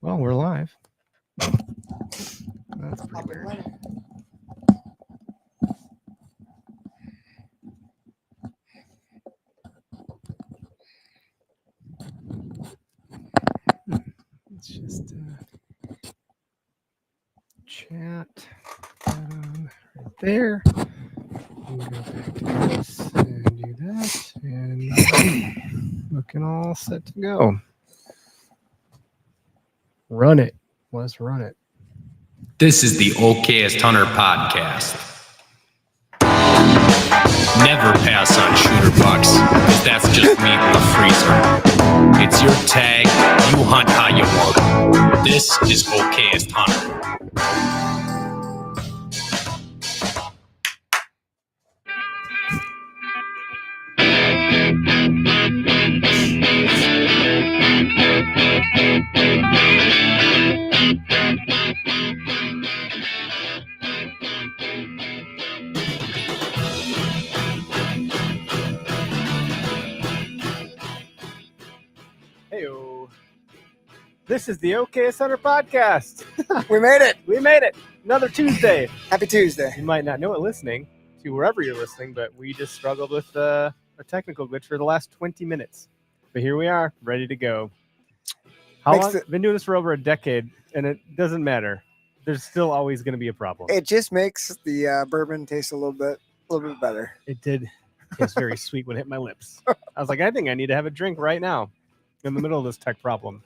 Well, we're live. That's pretty weird. Let's just chat that on right there. And go back to this and do that. And looking all set to go. Run it. Let's run it. This is the Okayest Hunter podcast. Never pass on shooter bucks, because that's just meat in the freezer. It's your tag, you hunt how you want. This is Okayest Hunter. Heyo. This is the Okayest Hunter podcast. We made it. We made it. Another Tuesday. Happy Tuesday. You might not know it listening to wherever you're listening, but we just struggled with a technical glitch for the last 20 minutes. But here we are, ready to go. How long? Been doing this for over a decade, and it doesn't matter. There's still always going to be a problem. It just makes the bourbon taste a little bit better. It did taste very sweet when it hit my lips. I was like, I think I need to have a drink right now in the middle of this tech problem.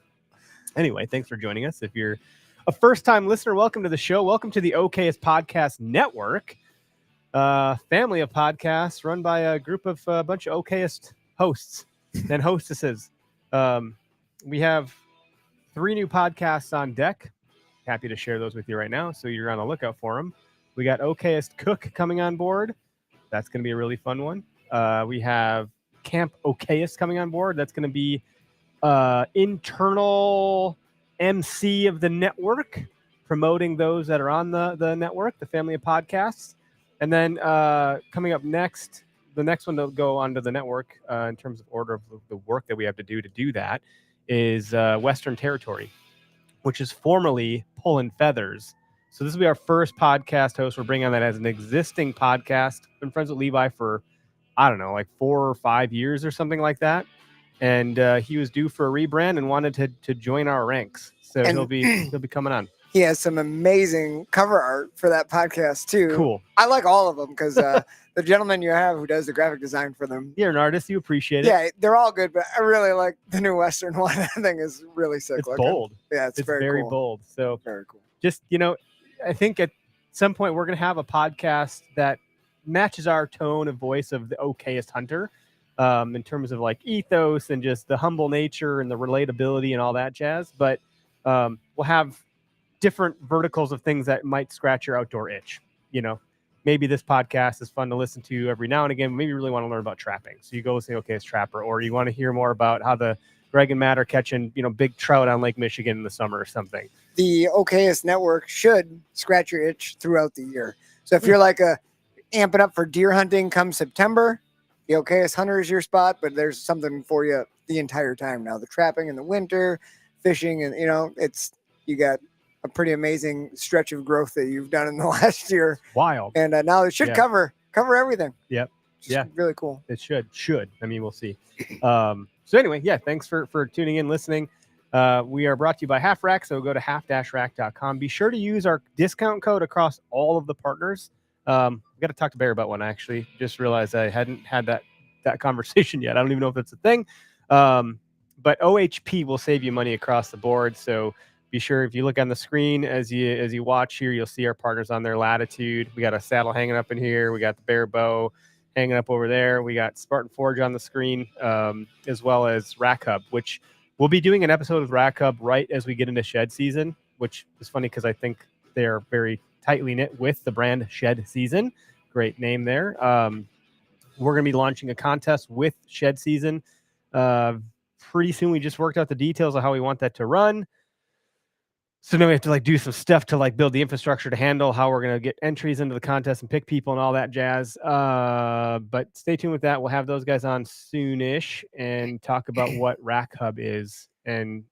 Anyway, thanks for joining us. If you're a first-time listener, welcome to the show. Welcome to the Okayest Podcast Network, family of podcasts run by a group of a bunch of Okayest hosts and hostesses. We have 3 new podcasts on deck. Happy to share those with you right now, so you're on the lookout for them. We got Okayest Cook coming on board. That's going to be a really fun one. We have Camp Okayest coming on board. That's going to be internal MC of the network, promoting those that are on the network, the family of podcasts. And then coming up next, the next one to go onto the network in terms of order of the work that we have to do that is Western Territory, which is formerly Pulling Feathers. So this will be our first podcast host. We're bringing on that as an existing podcast. Been friends with Levi for, I don't know, like 4 or 5 years or something like that. And he was due for a rebrand and wanted to join our ranks. So he'll be coming on. He has some amazing cover art for that podcast too. Cool. I like all of them because the gentleman you have who does the graphic design for them. You're an artist. You appreciate it. Yeah, they're all good, but I really like the new Western one. I think is really sick. It's bold. Yeah, it's very cool. bold. So very cool. Just, I think at some point we're going to have a podcast that matches our tone of voice of the Okayest Hunter in terms of like ethos and just the humble nature and the relatability and all that jazz. But we'll have different verticals of things that might scratch your outdoor itch. Maybe this podcast is fun to listen to every now and again. Maybe you really want to learn about trapping. So you go listen to Okayest Trapper, or you want to hear more about how the Greg and Matt are catching, big trout on Lake Michigan in the summer or something. The Okayest Network should scratch your itch throughout the year. So if you're like amping up for deer hunting come September, the Okayest Hunter is your spot, but there's something for you the entire time now. The trapping in the winter, fishing, and you got a pretty amazing stretch of growth that you've done in the last year. Wild. And now it should cover everything. Yep. Yeah. Really cool. It should. I mean, we'll see. So anyway, thanks for tuning in, listening. We are brought to you by Half Rack, so go to half-rack.com. Be sure to use our discount code across all of the partners. We got to talk to Bear about one, actually. Just realized I hadn't had that conversation yet. I don't even know if it's a thing. But OHP will save you money across the board, so be sure if you look on the screen as you watch here, you'll see our partners on their Latitude. We got a saddle hanging up in here. We got the Bear bow hanging up over there. We got Spartan Forge on the screen, as well as Rack Hub, which we'll be doing an episode with Rack Hub right as we get into shed season, which is funny because I think they're very tightly knit with the brand Shed Season. Great name there. We're going to be launching a contest with Shed Season pretty soon. We just worked out the details of how we want that to run. So now we have to do some stuff to build the infrastructure to handle how we're going to get entries into the contest and pick people and all that jazz. But stay tuned with that. We'll have those guys on soonish and talk about what Rack Hub is. And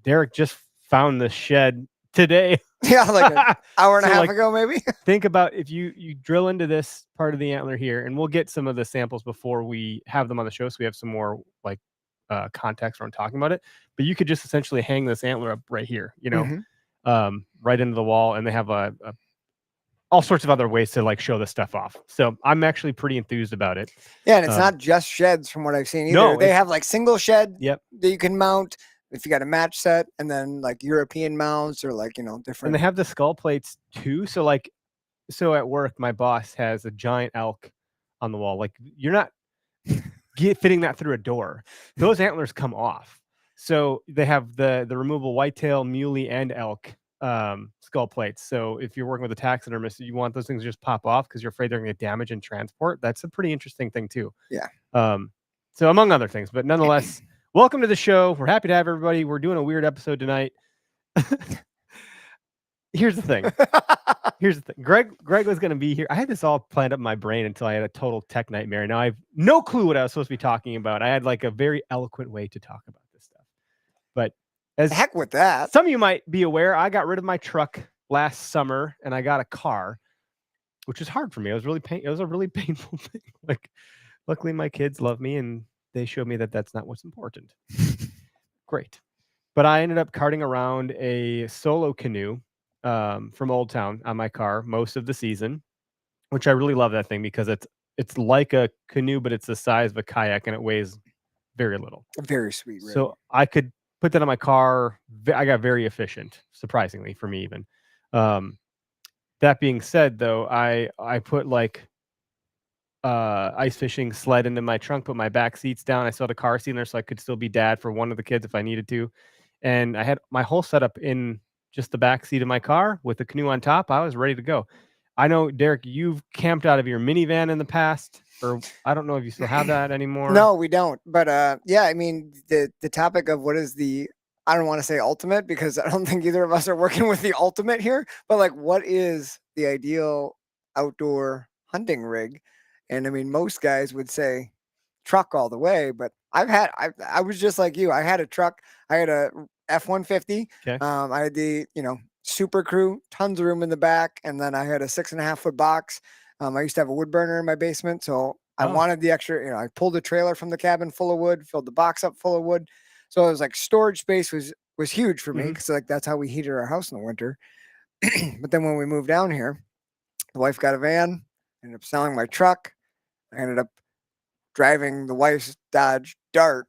Derek just found this shed today. Yeah, like an hour and a So, half like, ago, maybe. Think about if you drill into this part of the antler here, and we'll get some of the samples before we have them on the show, so we have some more like context when talking about it. But you could just essentially hang this antler up right here, Mhm. right into the wall, and they have all sorts of other ways to like show this stuff off. So I'm actually pretty enthused about it. Yeah, and it's not just sheds from what I've seen either. No, They it's- have like single shed Yep. that you can mount if you got a match set, and then like European mounts or like And different. they have the skull plates too. So at work, my boss has a giant elk on the wall. Like you're not fitting that through a door. Those antlers come off. So they have the removable whitetail, muley, and elk skull plates. So if you're working with a taxidermist, you want those things to just pop off because you're afraid they're going to get damaged in transport. That's a pretty interesting thing too. Yeah. So among other things, but nonetheless, welcome to the show. We're happy to have everybody. We're doing a weird episode tonight. Here's the thing. Greg was going to be here. I had this all planned up in my brain until I had a total tech nightmare. Now I have no clue what I was supposed to be talking about. I had like a very eloquent way to talk about this stuff. But as Heck with that. some of you might be aware, I got rid of my truck last summer and I got a car, which was hard for me. It was a really painful thing. Like, luckily my kids love me and they showed me that that's not what's important. Great. But I ended up carting around a solo canoe from Old Town on my car most of the season, which I really love that thing because it's like a canoe, but it's the size of a kayak and it weighs very little. Very sweet. Rig. So I could put that on my car. I got very efficient, surprisingly for me even. That being said, though, I put like ice fishing sled into my trunk, put my back seats down. I still had a car seat in there so I could still be dad for one of the kids if I needed to. And I had my whole setup in just the back seat of my car with the canoe on top. I was ready to go. I know, Derek, you've camped out of your minivan in the past, or I don't know if you still have that anymore. No, we don't. But yeah, I mean the topic of what is I don't want to say ultimate because I don't think either of us are working with the ultimate here, but like what is the ideal outdoor hunting rig? And I mean most guys would say truck all the way, but I was just like you. I had a truck. I had a F-150. Okay. I had the Super Crew, tons of room in the back, and then I had a 6.5 foot box. I used to have a wood burner in my basement, so I wanted the extra. I pulled a trailer from the cabin full of wood, filled the box up full of wood. So it was like storage space was huge for me because like that's how we heated our house in the winter. But then when we moved down here, the wife got a van. Ended up selling my truck. I ended up driving the wife's Dodge Dart,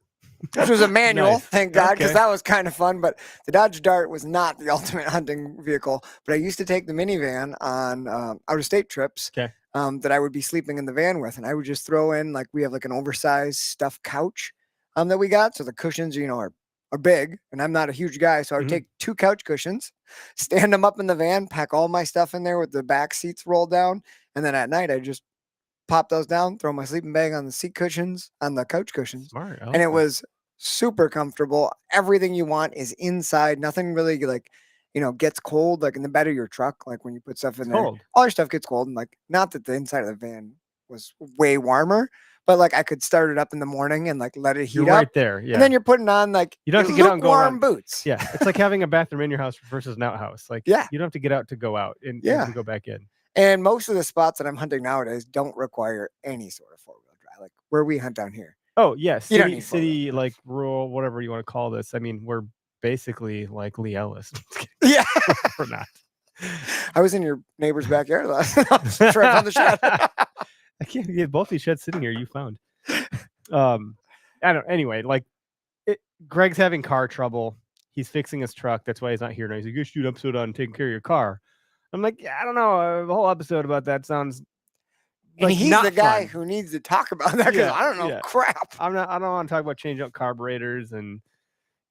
which was a manual, Nice. thank God, because Okay. that was kind of fun. But the Dodge Dart was not the ultimate hunting vehicle. But I used to take the minivan on out-of-state trips Okay. that I would be sleeping in the van with, and I would just throw in like we have like an oversized stuffed couch that we got, so the cushions are big, and I'm not a huge guy, so I would Mhm. take 2 couch cushions, stand them up in the van, pack all my stuff in there with the back seats rolled down, and then at night I just pop those down, throw my sleeping bag on the seat cushions, on the couch cushions. Smart. I like And it that. was super comfortable. Everything you want is inside. Nothing really like, gets cold like in the bed of your truck. Like when you put stuff in It's there, cold. all your stuff gets cold. And like, not that the inside of the van was way warmer, but like I could start it up in the morning and like let it heat You're up. right there. Yeah. And then you're putting on like You don't have your to get out and go lukewarm around. boots. Yeah, it's like having a bathroom in your house versus an outhouse. Like, Yeah. you don't have to get out to go out and Yeah. to go back in. And most of the spots that I'm hunting nowadays don't require any sort of 4-wheel drive. Like where we hunt down here. Oh yeah, You don't city, need 4-wheel city, like rural, whatever you want to call this. I mean, we're basically like Lee Ellis. Yeah. We're not. I was in your neighbor's backyard last night. I was trying to find the shed. I can't get both these sheds sitting here. You found. I don't. Anyway, like, Greg's having car trouble. He's fixing his truck. That's why he's not here now. He's like, "You should do an episode on taking care of your car." I'm like, yeah, I don't know. A whole episode about that sounds. And like, he's not the guy fun. who needs to talk about that because Yeah, I don't know yeah. crap. I don't want to talk about changing out carburetors and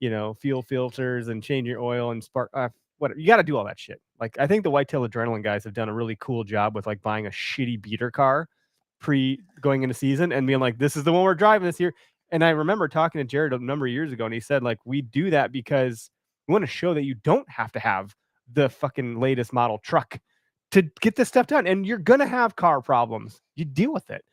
fuel filters and change your oil and spark. Whatever, you got to do all that shit. Like, I think the Whitetail Adrenaline guys have done a really cool job with like buying a shitty beater car going into season and being like, this is the one we're driving this year. And I remember talking to Jared a number of years ago, and he said like, we do that because we want to show that you don't have to have the fucking latest model truck to get this stuff done, and you're gonna have car problems. You deal with it.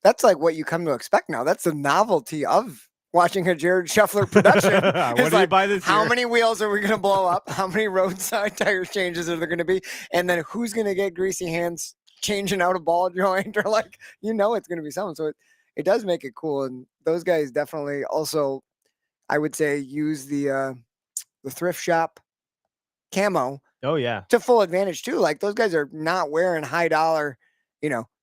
That's like what you come to expect now. That's the novelty of watching a Jared Shuffler production. What It's do you like, buy this how year? many wheels are we going to blow up? How many roadside tire changes are there going to be? And then who's going to get greasy hands changing out a ball joint? Or like, it's going to be something. So it does make it cool. And those guys definitely also, I would say, use the thrift shop camo Oh yeah. to full advantage too. Like those guys are not wearing high dollar,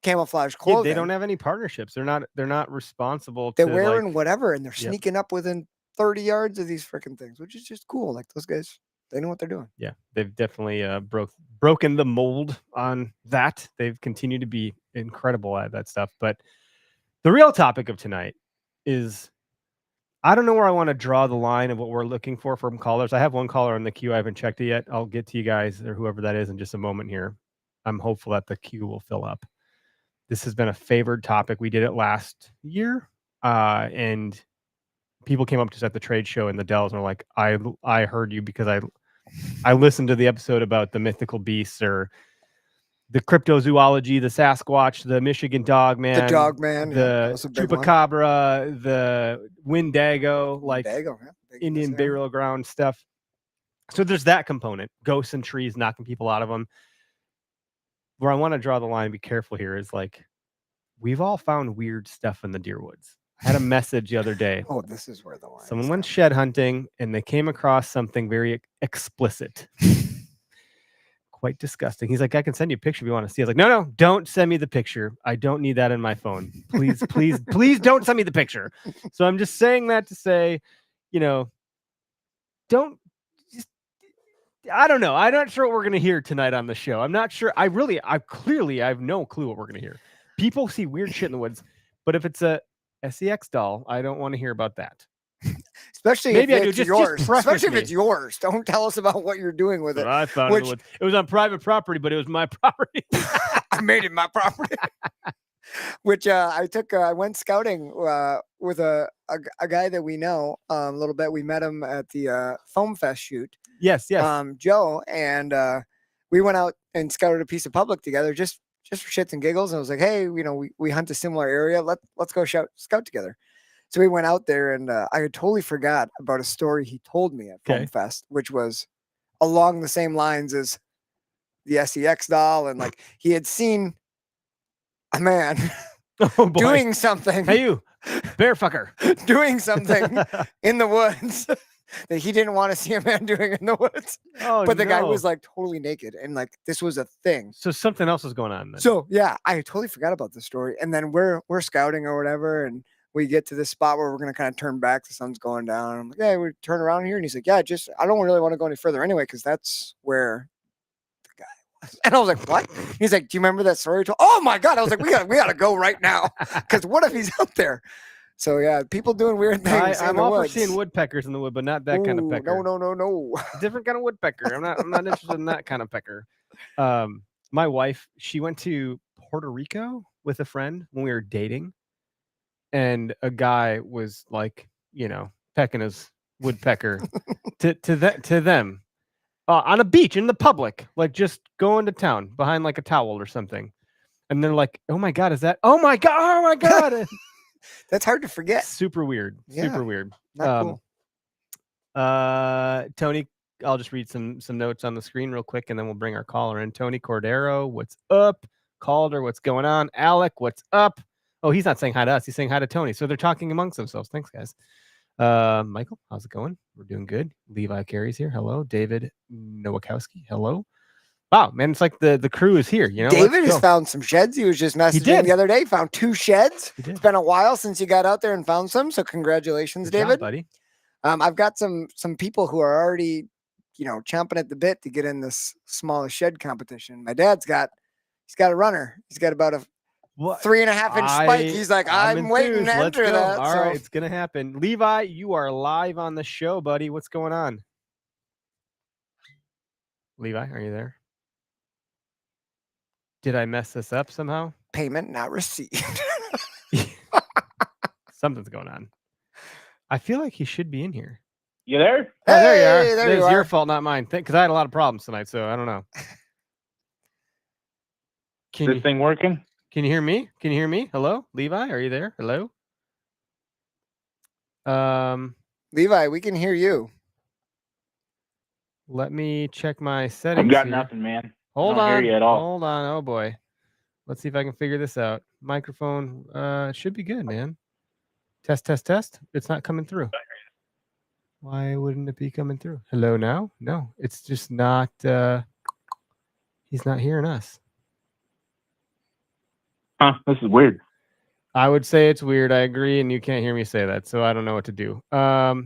camouflage Yeah, clothing. they don't have any partnerships. They're not responsible. They're to, wearing like, whatever, and they're Yep. sneaking up within 30 yards of these freaking things, which is just cool. Like those guys, they know what they're doing. Yeah, they've definitely broken the mold on that. They've continued to be incredible at that stuff. But the real topic of tonight is, I don't know where I want to draw the line of what we're looking for from callers. I have one caller in the queue. I haven't checked it yet. I'll get to you guys or whoever that is in just a moment here. I'm hopeful that the queue will fill up. This has been a favored topic. We did it last year, and people came up to us at the trade show in the Dells and were like, I heard you because I listened to the episode about the mythical beasts or the cryptozoology, the Sasquatch, the Michigan Dogman, The dog man, the Chupacabra, the Wendigo, like Indian burial ground stuff. So there's that component, ghosts and trees knocking people out of them. Where I want to draw the line, be careful here, is like, we've all found weird stuff in the deer woods. I had a message the other day. Oh, this is where the line. Someone went shed hunting and they came across something very explicit. Quite disgusting. He's like, I can send you a picture if you want to see. I was like, no, don't send me the picture. I don't need that in my phone. Please, please don't send me the picture. So I'm just saying that to say, don't just, I don't know. I'm not sure what we're going to hear tonight on the show. I'm not sure. I have no clue what we're going to hear. People see weird shit in the woods, but if it's a SEX doll, I don't want to hear about that. Especially Maybe if I do. it's Just yours. preface Especially me. if it's yours. Don't tell us about what you're doing with it. I found it was on private property, but it was my property. I made it my property. Which I went scouting with a guy that we know a little bit. We met him at the Foam Fest shoot. Yes. Joe, and we went out and scouted a piece of public together just for shits and giggles. And I was like, hey, we hunt a similar area. Let's go scout together. So we went out there, and I had totally forgot about a story he told me at Foam Fest, which was along the same lines as the SEX doll. And like he had seen a man doing something. Hey, you bear fucker. Doing something in the woods that he didn't want to see a man doing in the woods. Oh, but the guy was like totally naked, and like this was a thing. So something else was going on then. So yeah, I totally forgot about the story. And then we're scouting or whatever, and we get to this spot where we're gonna kind of turn back. The sun's going down. And I'm like, yeah, we turn around here, and he's like, yeah, I don't really want to go any further anyway, because that's where the guy was. And I was like, what? He's like, do you remember that story? Oh my god! I was like, we gotta go right now, because what if he's out there? So yeah, people doing weird things. I'm all for seeing woodpeckers in the wood, but not that kind of pecker. No. Different kind of woodpecker. I'm not interested in that kind of pecker. My wife, she went to Puerto Rico with a friend when we were dating, and a guy was like, pecking his woodpecker to them on a beach in the public, like just going to town behind like a towel or something. And they're like, oh my god, is that? Oh my god. That's hard to forget. Super weird. Yeah. Super weird. Not cool. Tony, I'll just read some notes on the screen real quick, and then we'll bring our caller in. Tony Cordero, what's up? Calder, what's going on? Alec, what's up? Oh, he's not saying hi to us. He's saying hi to Tony. So they're talking amongst themselves. Thanks, guys. Michael, how's it going? We're doing good. Levi Carey's here. Hello. David Nowakowski. Hello. Wow, man, it's like the crew is here. David has found some sheds. He was just messaging the other day. Found 2 sheds. It's been a while since you got out there and found some. So congratulations, Good David. job, buddy. I've got some people who are already, chomping at the bit to get in this smallest shed competition. My dad's got a runner. He's got about a 3.5-inch spike. He's like, I'm waiting to enter that. All right, it's gonna happen. Levi, you are live on the show, buddy. What's going on? Levi, are you there? Did I mess this up somehow? Payment not received. Something's going on. I feel like he should be in here. You there? Oh, there you are. There It's your fault, not mine. Because I had a lot of problems tonight, so I don't know. This thing working? Can you hear me? Hello? Levi, are you there? Hello? Levi, we can hear you. Let me check my settings I've got here. nothing, man. Hold I don't on. hear you at all. Hold on. Oh boy. Let's see if I can figure this out. Microphone. It should be good, man. Test, test, test. It's not coming through. Why wouldn't it be coming through? Hello now? No, it's just not. He's not hearing us. Huh? This is weird. I would say it's weird. I agree, and you can't hear me say that, so I don't know what to do. Of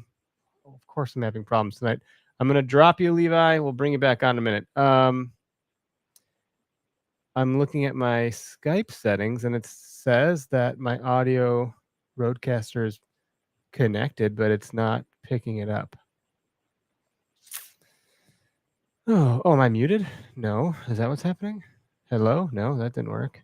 course, I'm having problems tonight. I'm gonna drop you, Levi. We'll bring you back on in a minute. I'm looking at my Skype settings, and it says that my audio roadcaster is connected, but it's not picking it up. Oh, am I muted? No. Is that what's happening? Hello? No, that didn't work.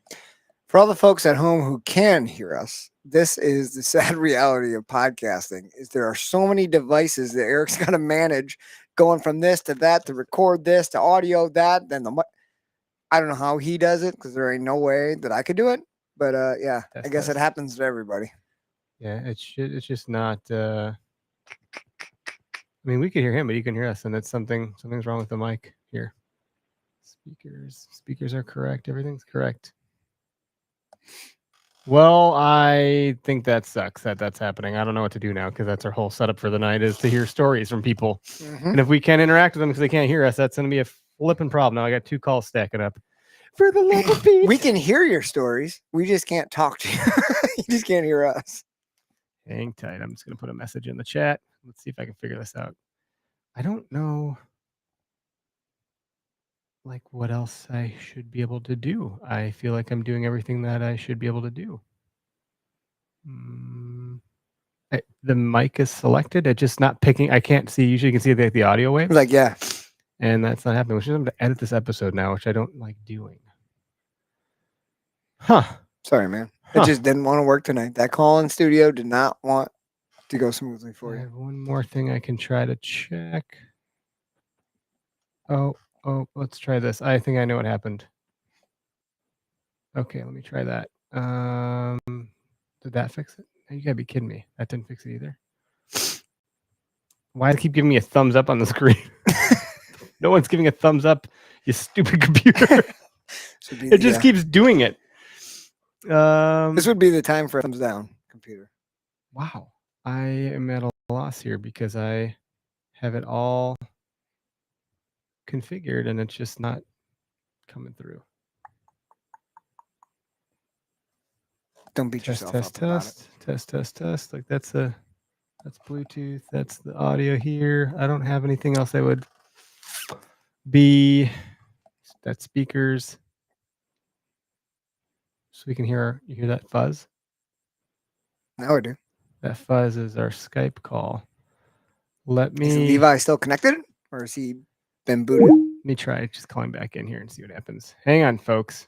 For all the folks at home who can hear us, this is the sad reality of podcasting. Is there are so many devices that Eric's got to manage, going from this to that to record this to audio that. Then I don't know how he does it because there ain't no way that I could do it. But yeah, I guess it happens to everybody. Yeah, it's just not. I mean, we could hear him, but you can hear us, and it's something's wrong with the mic here. Speakers are correct. Everything's correct. Well, I think that sucks that that's happening. I don't know what to do now because that's our whole setup for the night is to hear stories from people. And if we can't interact with them because they can't hear us, that's going to be a flipping problem. Now I got 2 calls stacking up. For the love of Pete. We can hear your stories. We just can't talk to you. You just can't hear us. Hang tight. I'm just going to put a message in the chat. Let's see if I can figure this out. I don't know like what else I should be able to do. I feel like I'm doing everything that I should be able to do. The mic is selected. It's just not picking. I can't see. Usually you can see the audio wave. Like, yeah. And that's not happening. Which is I'm going to edit this episode now, which I don't like doing. Huh. Sorry, man. It just didn't want to work tonight. That call in studio did not want to go smoothly for I you. have one more thing I can try to check. Oh, let's try this. I think I know what happened. Okay, let me try that. Did that fix it? You gotta be kidding me. That didn't fix it either. Why do you keep giving me a thumbs up on the screen? No one's giving a thumbs up, you stupid computer. It just keeps doing it. This would be the time for a thumbs down, computer. Wow. I am at a loss here because I have it all configured and it's just not coming through. Don't beat yourself up about it. Test. Like that's Bluetooth. That's the audio here. I don't have anything else that would be that speakers. So we can hear you hear that fuzz? Now I do. That fuzz is our Skype call. Is Levi still connected or has he been booted? Let me try just calling back in here and see what happens. Hang on, folks.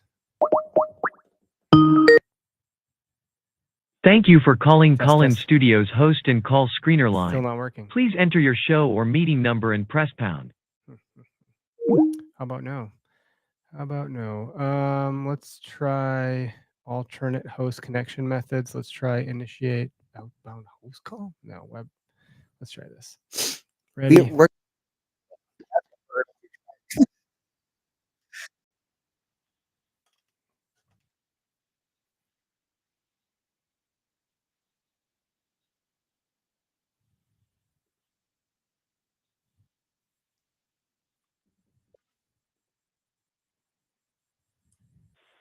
Thank you for calling Call-In Studios host and call screener line. Still not working. Please enter your show or meeting number and press pound. How about no? Let's try alternate host connection methods. Let's try initiate outbound host call. No, web. Let's try this. Ready?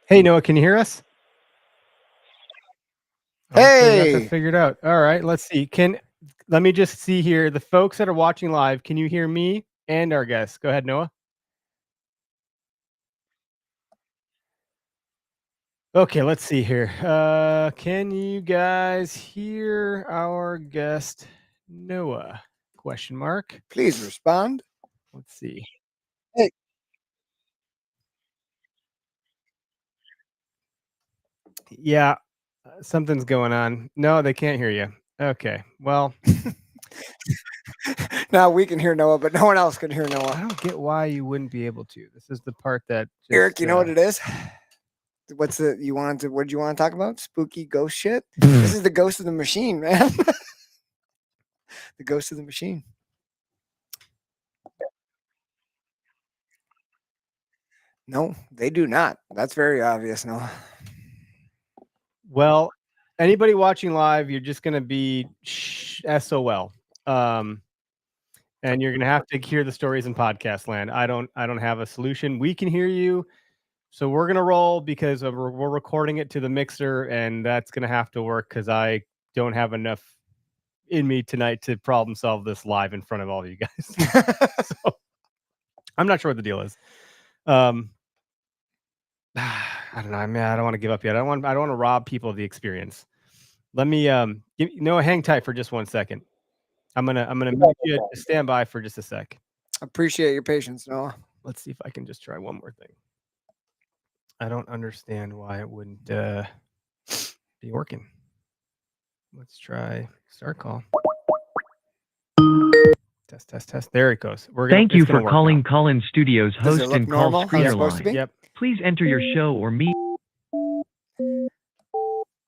Hey, Noah, can you hear us? Hey, got that figured out. All right, let's see. Let me just see here. The folks that are watching live, can you hear me and our guests? Go ahead, Noah. Okay, let's see here. Can you guys hear our guest, Noah? Question mark. Please respond. Let's see. Hey. Yeah, something's going on. No, they can't hear you. Okay, well. Now we can hear Noah, but no one else can hear Noah. I don't get why you wouldn't be able to. This is the part that just, Eric, you know what it is? What did you want to talk about? Spooky ghost shit? This is the ghost of the machine, man. The ghost of the machine. No, they do not. That's very obvious, Noah. Well, anybody watching live, you're just going to be SOL. And you're going to have to hear the stories in podcast land. I don't have a solution. We can hear you. So we're going to roll because we're recording it to the mixer, and that's going to have to work because I don't have enough in me tonight to problem solve this live in front of all of you guys. So I'm not sure what the deal is. I don't know. I mean, I don't want to give up yet. I don't want to rob people of the experience. Let me Noah, hang tight for just 1 second. I'm gonna mute you to stand by for just a sec. Appreciate your patience, Noah. Let's see if I can just try one more thing. I don't understand why it wouldn't be working. Let's try start call. Test. There it goes. Thank you for calling Call-In Studios Does it host look and call normal? How it's screener supposed to line. be? Yep. Please enter your show or meet.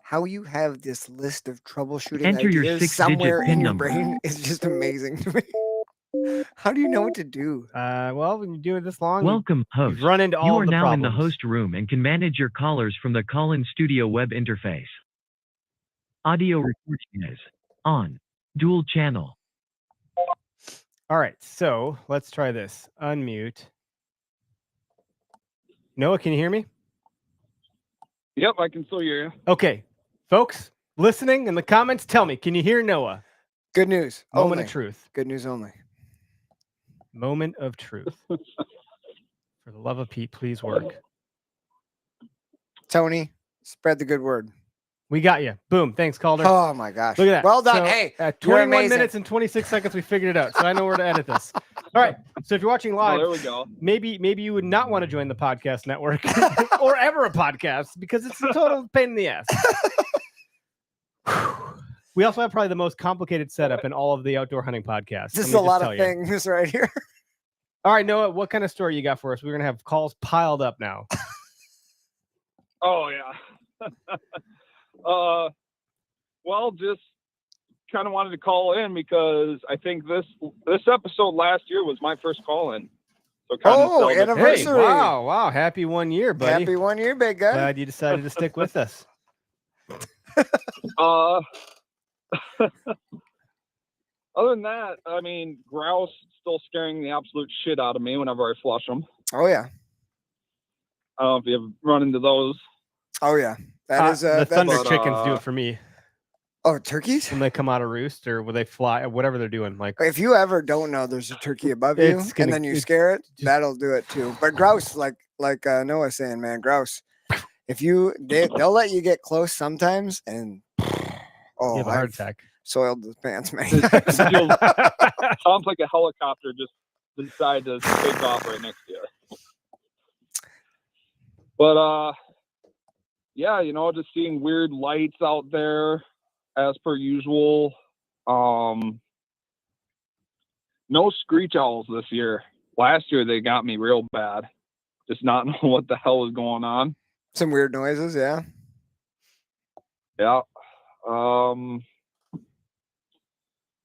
How you have this list of troubleshooting Enter your ideas 6-digit somewhere PIN in your number. brain is just amazing to me. How do you know what to do? Well, when you do it this long, Welcome, host. you've run into all You of are the now in problems. the host room and can manage your callers from the Call-In Studio web interface. Audio recording is on. Dual channel. All right, so let's try this. Unmute. Noah, can you hear me? Yep, I can still hear you. Okay, folks, listening in the comments, tell me, can you hear Noah? Good news. Moment only. of truth. Good news only. Moment of truth. For the love of Pete, please work. Tony, spread the good word. We got you. Boom. Thanks, Calder. Oh my gosh. Look at that. Well done. So, Hey, at you're 21 amazing. minutes and 26 seconds, we figured it out. So I know where to edit this. All right. So if you're watching live, there we go. maybe you would not want to join the podcast network or ever a podcast because it's a total pain in the ass. We also have probably the most complicated setup in all of the outdoor hunting podcasts. This is Let a me just lot tell of you. things right here. All right, Noah, what kind of story you got for us? We're going to have calls piled up now. Oh yeah. Well, just kind of wanted to call in because I think this episode last year was my first call in. So kind Oh, of Hey, anniversary. wow. Happy 1 year, buddy. Happy 1 year, big guy. Glad you decided to stick with us. other than that, I mean, grouse still scaring the absolute shit out of me whenever I flush them. Oh yeah. I don't know if you have run into those. Oh yeah. That is the thunder But, chickens do it for me Oh, turkeys? when they come out of roost or when they fly, whatever they're doing. Like, If you ever don't know there's a turkey above you It's gonna- and then you it's scare it, just- that'll do it too. But grouse, like Noah's saying, man, grouse. If they'll let you get close sometimes, and you have a heart I've attack. soiled the pants, man. Sounds like a helicopter just decided to take off right next to you. But yeah, just seeing weird lights out there as per usual. No screech owls this year. Last year they got me real bad. Just not knowing what the hell was going on. Some weird noises, yeah. Yeah.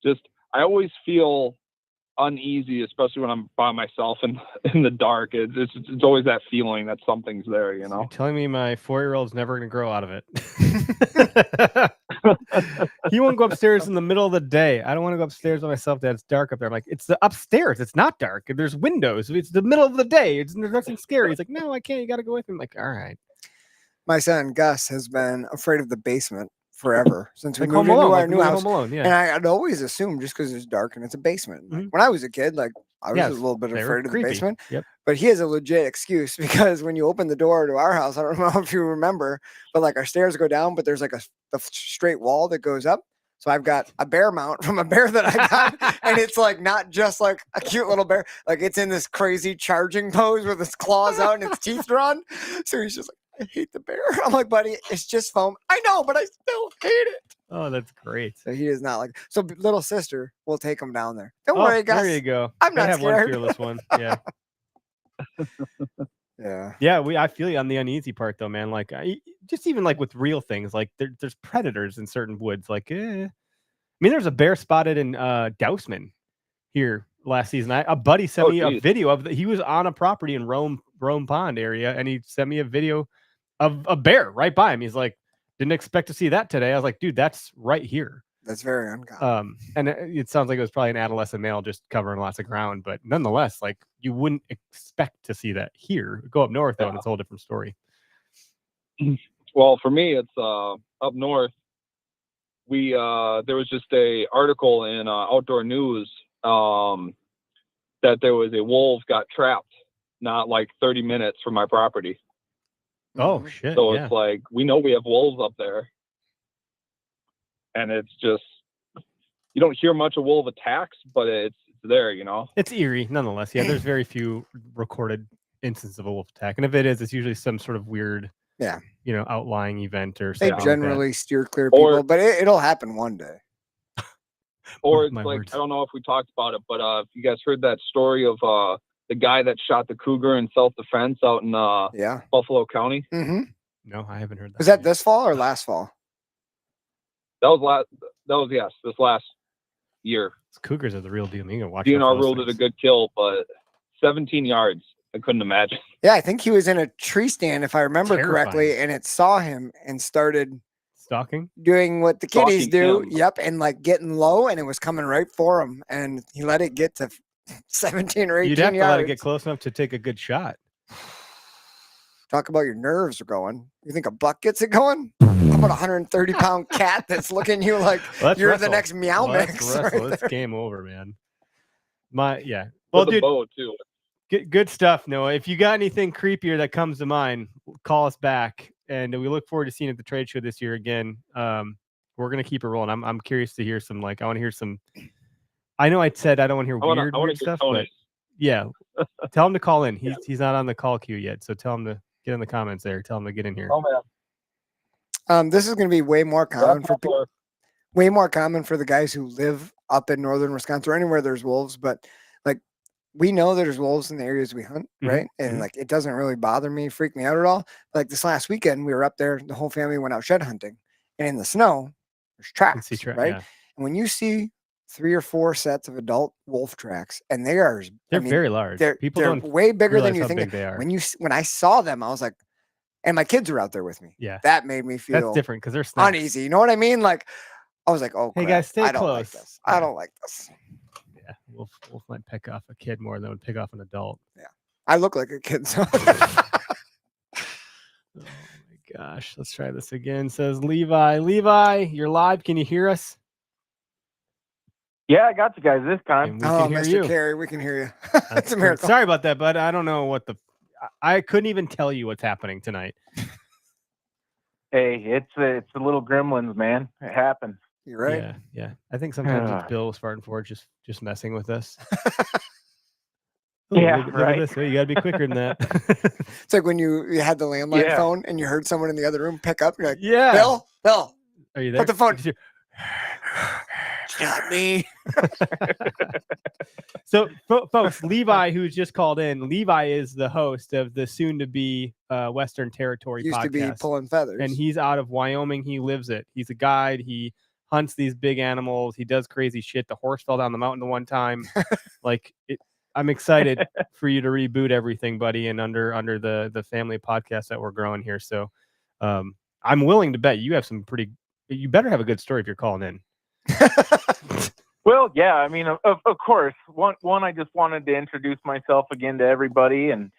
Just I always feel uneasy, especially when I'm by myself in the dark. It's always that feeling that something's there, You're telling me my 4-year-old's never going to grow out of it. He won't go upstairs in the middle of the day. I don't want to go upstairs by myself. Dad, it's dark up there. I'm like, it's the upstairs. It's not dark. There's windows. It's the middle of the day. There's nothing scary. He's like, no, I can't. You got to go with me. I'm like, all right. My son Gus has been afraid of the basement forever since we Like moved Home into Alone. our Like new movie house. Home Alone. Yeah. And I'd always assume just because it's dark and it's a basement. Like, Mhm. when I was a kid, like I was Yes, a little bit they were afraid of the creepy. basement. Yep. But he has a legit excuse because when you open the door to our house, I don't know if you remember, but like our stairs go down, but there's like a straight wall that goes up. So I've got a bear mount from a bear that I got, and it's like not just like a cute little bear, like it's in this crazy charging pose with its claws out and its teeth drawn. So he's just like, I hate the bear. I'm like, buddy, it's just foam. I know, but I still hate it. Oh, that's great. So he is not like. So little sister will take him down there. Don't Oh, worry, guys. there you go. I'm not I have one scared. fearless one. Yeah. Yeah. Yeah, I feel you on the uneasy part though, man. Like just even like with real things, like there's predators in certain woods. Like, I mean, there's a bear spotted in Dousman here last season. A buddy sent me a geez. video of he was on a property in Rome Pond area, and he sent me a video of a bear right by him. He's like, didn't expect to see that today. I was like, dude, that's right here. That's very uncommon. And it sounds like it was probably an adolescent male just covering lots of ground, but nonetheless, like you wouldn't expect to see that here. Go up north though, and it's a whole different story. Well, for me, it's up north. We there was just a article in Outdoor News that there was a wolf got trapped not like 30 minutes from my property. Oh shit! So yeah. it's like we know we have wolves up there, and it's just you don't hear much of wolf attacks, but it's there, you know. It's eerie, nonetheless. Yeah, there's very few recorded instances of a wolf attack, and if it is, it's usually some sort of weird, outlying event or They something. generally steer clear of people, but it'll happen one day. Or it's My like words. I don't know if we talked about it, but if you guys heard that story of the guy that shot the cougar in self-defense out in Buffalo County. Mm-hmm. No, I haven't heard that. Was that this fall or last fall? That was this last year. Cougars are the real deal. You can watch. DNR ruled it a good kill, but 17 yards. I couldn't imagine. Yeah, I think he was in a tree stand, if I remember correctly, Terrifying. and it saw him and started Stalking. doing what the kiddies Stalking do. him. Yep, and like getting low, and it was coming right for him, and he let it get to 17 or 18 You'd have yards. to let it get close enough to take a good shot. Talk about your nerves are going. You think a buck gets it going? How about a 130-pound cat that's looking at you like Let's you're wrestle. the next meow Let's mix? wrestle. right It's there. game over, man. Well, With a dude, bow too. good stuff, Noah. If you got anything creepier that comes to mind, call us back, and we look forward to seeing you at the trade show this year again. We're gonna keep it rolling. I'm curious to hear some. I want to hear some. I know I said I don't want to hear I weird want to stuff, Tony. but yeah, tell him to call in. He's not on the call queue yet, so tell him to get in the comments there. Tell him to get in here. Oh man, This is going to be way more common for That's way more common for the guys who live up in northern Wisconsin or anywhere there's wolves. But like we know there's wolves in the areas we hunt, Mhm, right? And mhm. like it doesn't really bother me, freak me out at all. Like this last weekend, we were up there. The whole family went out shed hunting, and in the snow, there's tracks, right? Yeah. And when you see 3 or 4 sets of adult wolf tracks, and they are They're very large. they're People don't way bigger than realize you how think. big they are. When I saw them, I was like, and my kids were out there with me. Yeah. That made me feel That's different because they're snacks. uneasy. You know what I mean? Like I was like, oh, Hey, crap, guys, stay I don't like close. this. I Yeah. don't like this. Yeah, wolf might pick off a kid more than would pick off an adult. I look like a kid. So Oh my gosh, let's try this again. Says Levi. Levi, you're live. Can you hear us? Yeah, I got you guys this time. And we oh, can hear Mr. you. Carey, we can hear you. That's It's a great. miracle. Sorry about that, bud. I don't know what I couldn't even tell you what's happening tonight. Hey, it's the little gremlins, man. It happens. You're right. Yeah, yeah. I think sometimes Ah. it's Bill Spartanford just messing with us. Yeah, look at right. this. Hey, you got to be quicker than that. It's like when you had the landline Yeah. phone and you heard someone in the other room pick up. You're like, yeah. Bill, Are you there? put the phone. Did you- it's not me. So, folks, Levi, who's just called in, Levi is the host of the soon-to-be Western Territory Used podcast. to be pulling feathers. And he's out of Wyoming. He lives it. He's a guide. He hunts these big animals. He does crazy shit. The horse fell down the mountain the one time. I'm excited for you to reboot everything, buddy, and under the family podcast that we're growing here. So, I'm willing to bet you have some pretty. You better have a good story if you're calling in. Well, yeah, I mean, of course. One, I just wanted to introduce myself again to everybody, and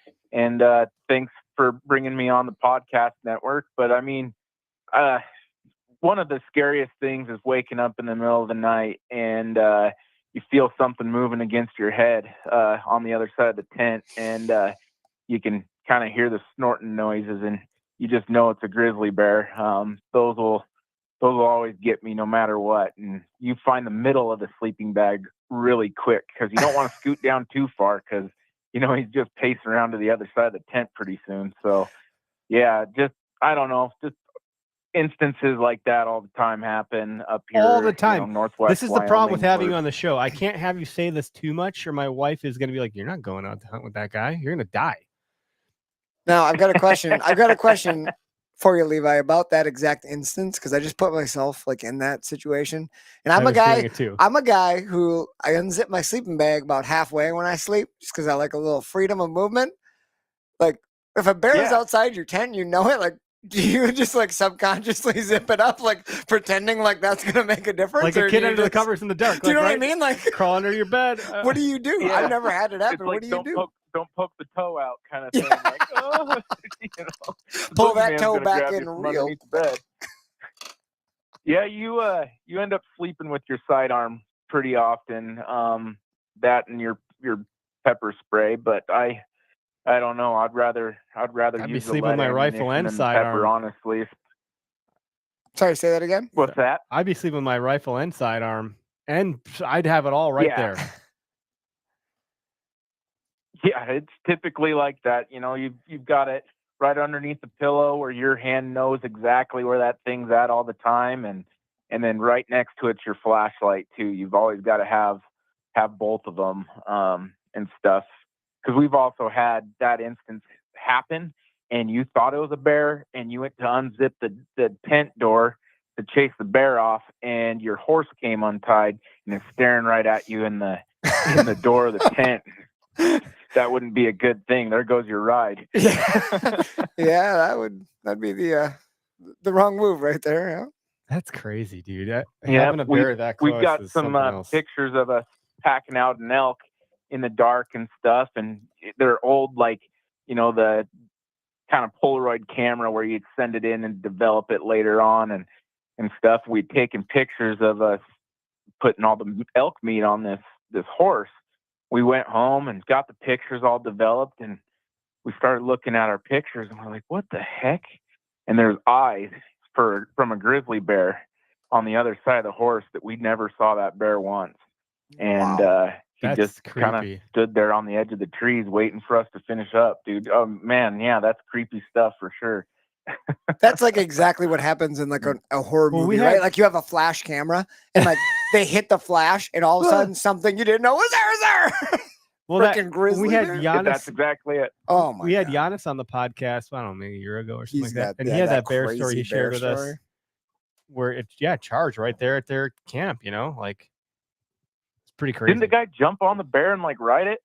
thanks for bringing me on the podcast network. But I mean, one of the scariest things is waking up in the middle of the night and you feel something moving against your head on the other side of the tent, and you can kind of hear the snorting noises, and you just know it's a grizzly bear. Those will always get me no matter what. And you find the middle of the sleeping bag really quick because you don't want to scoot down too far because, you know, he's just pacing around to the other side of the tent pretty soon. So, yeah, I don't know, just instances like that all the time happen up here. All the time. Northwest This is the problem with Wyoming having for- you on the show. I can't have you say this too much, or my wife is going to be like, "You're not going out to hunt with that guy. You're going to die." Now I've got a question. for you, Levi, about that exact instance, because I just put myself like in that situation, and I I'm a was feeling guy. it too. I'm a guy who I unzip my sleeping bag about halfway when I sleep, just because I like a little freedom of movement. Like if a bear is Yeah. outside your tent, you know it. Like, do you just like subconsciously zip it up, like pretending like that's gonna make a difference? Like a or kid do you under the just- covers in the dark. Do you know like, what I mean? Like, Crawl under your bed. what do you do? Yeah. I've never had it It's happen. like What do you do? don't poke the toe out kind of Yeah. thing. Like, oh, you know, the Pull that boogeyman's toe gonna back grab you in from real underneath the bed. Yeah, you end up sleeping with your sidearm pretty often. That and your pepper spray, but I don't know. I'd rather I'd be use the sleeping with lead my rifle ammunition and than the pepper, sidearm. honestly. Sorry, say that again. What's that? I'd be sleeping with my rifle and sidearm, and I'd have it all right Yeah. there. Yeah, it's typically like that. You know, you've got it right underneath the pillow where your hand knows exactly where that thing's at all the time, and then right next to it's your flashlight too. You've always got to have both of them and stuff, because we've also had that instance happen, and you thought it was a bear, and you went to unzip the tent door to chase the bear off, and your horse came untied and is staring right at you in the door of the tent. That wouldn't be a good thing. There goes your ride. Yeah, yeah, that'd be the wrong move right there. Yeah. That's crazy, dude. Yeah, Having a bear that close We've got is some something else. pictures of us packing out an elk in the dark and stuff, and they're old, like, you know, the kind of Polaroid camera where you'd send it in and develop it later on and stuff. We'd taken pictures of us putting all the elk meat on this horse. We went home and got the pictures all developed, and we started looking at our pictures, and we're like, what the heck? And there's eyes from a grizzly bear on the other side of the horse that we never saw that bear once. And he That's just kind of creepy. stood there on the edge of the trees waiting for us to finish up, dude. Oh man, yeah, that's creepy stuff for sure. That's like exactly what happens in like a horror Well, movie, we right? had- Like you have a flash camera and like they hit the flash and all of a sudden something you didn't know was there. Well, Freaking grizzly we had bear. Yeah, that's Giannis. exactly it. Oh my! We had God. Giannis on the podcast. I don't know, maybe a year ago or something He's like that, got- and yeah, he had that that bear story crazy he shared bear with us, story. where it's charged right there at their camp. You know, like it's pretty crazy. Didn't the guy jump on the bear and like ride it?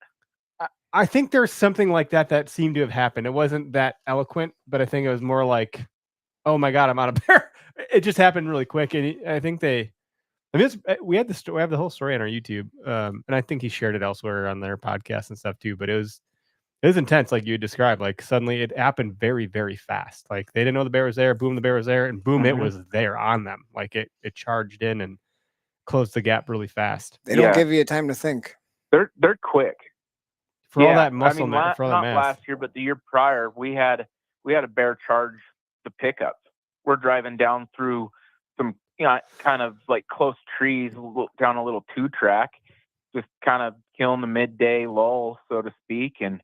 I think there's something like that seemed to have happened. It wasn't that eloquent, but I think it was more like, "Oh my God, I'm on a bear." It just happened really quick, and I think they. I mean, we had the story. We have the whole story on our YouTube, and I think he shared it elsewhere on their podcast and stuff too. But it was intense, like you described. Like suddenly, it happened very, very fast. Like they didn't know the bear was there. Boom, the bear was there, and boom, it Mhm. was there on them. Like it charged in and closed the gap really fast. They don't Yeah. give you time to think. They're quick. For all Yeah, that muscle, I mean, for all that not mass. last year, but the year prior, we had a bear charge the pickup. We're driving down through some, you know, kind of like close trees, down a little 2-track, just kind of killing the midday lull, so to speak. And,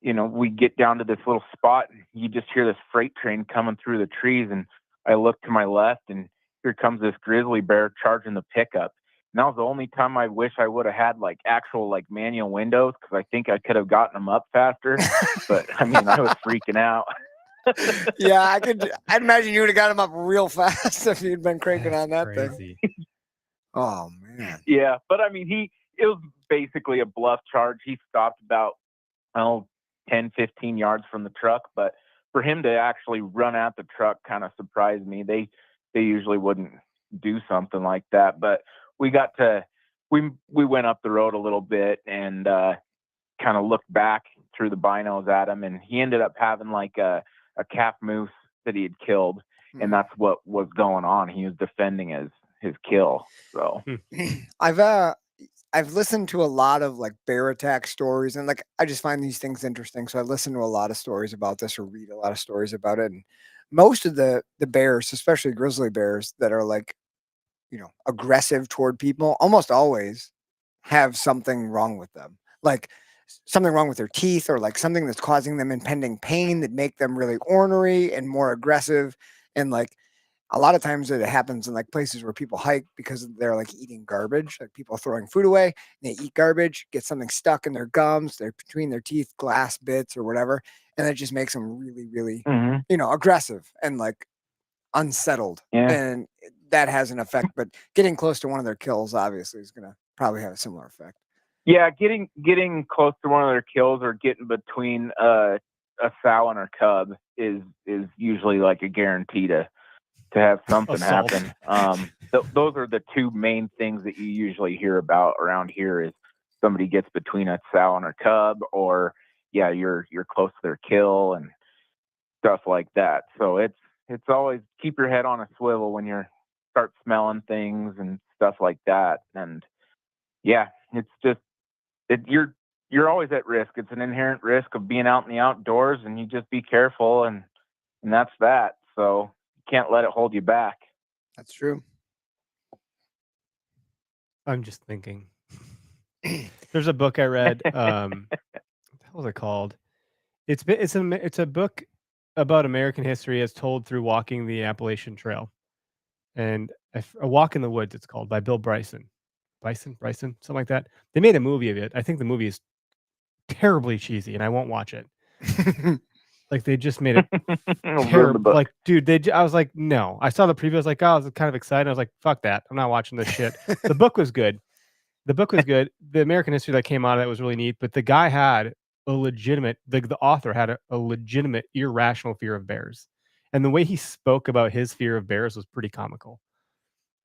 you know, we get down to this little spot, and you just hear this freight train coming through the trees. And I look to my left, and here comes this grizzly bear charging the pickup. And that was the only time I wish I would have had like actual like manual windows, because I think I could have gotten them up faster. But I mean, I was freaking out. Yeah, I'd imagine you would have got him up real fast if you'd been cranking on that thing. Crazy. Oh man. Yeah, but I mean, it was basically a bluff charge. He stopped about 10, 15 yards from the truck, but for him to actually run at the truck kind of surprised me. They usually wouldn't do something like that, but we went up the road a little bit and kind of looked back through the binos at him, and he ended up having like a calf moose that he had killed, and that's what was going on. He was defending his kill. So I've listened to a lot of like bear attack stories, and like I just find these things interesting. So I listen to a lot of stories about this or read a lot of stories about it. And most of the bears, especially grizzly bears that are like, you know, aggressive toward people, almost always have something wrong with them. Like something wrong with their teeth, or like something that's causing them impending pain that make them really ornery and more aggressive. And like a lot of times it happens in like places where people hike because they're like eating garbage, like people throwing food away, they eat garbage, get something stuck in their gums, they're between their teeth, glass bits or whatever, and it just makes them really, really, aggressive and like unsettled. Yeah. And that has an effect, but getting close to one of their kills obviously is going to probably have a similar effect. Yeah, getting close to one of their kills or getting between a sow and her cub is usually like a guarantee to have something Assault. happen. Those are the two main things that you usually hear about around here is somebody gets between a sow and her cub, or you're close to their kill and stuff like that. So it's always keep your head on a swivel when you start smelling things and stuff like that. And it's just you're always at risk. It's an inherent risk of being out in the outdoors, and you just be careful, and that's that. So you can't let it hold you back. That's true. I'm just thinking. There's a book I read. What was it called? It's a book about American history as told through walking the Appalachian Trail, and A Walk in the Woods. It's called, by Bill Bryson, something like that. They made a movie of it. I think the movie is terribly cheesy, and I won't watch it. Like they just made it terrible. Like, dude, I was like, no. I saw the preview. I was like, oh, I was kind of excited. I was like, fuck that. I'm not watching this shit. The book was good. The American history that came out of that was really neat. But the guy had a legitimate, the author had a legitimate irrational fear of bears. And the way he spoke about his fear of bears was pretty comical.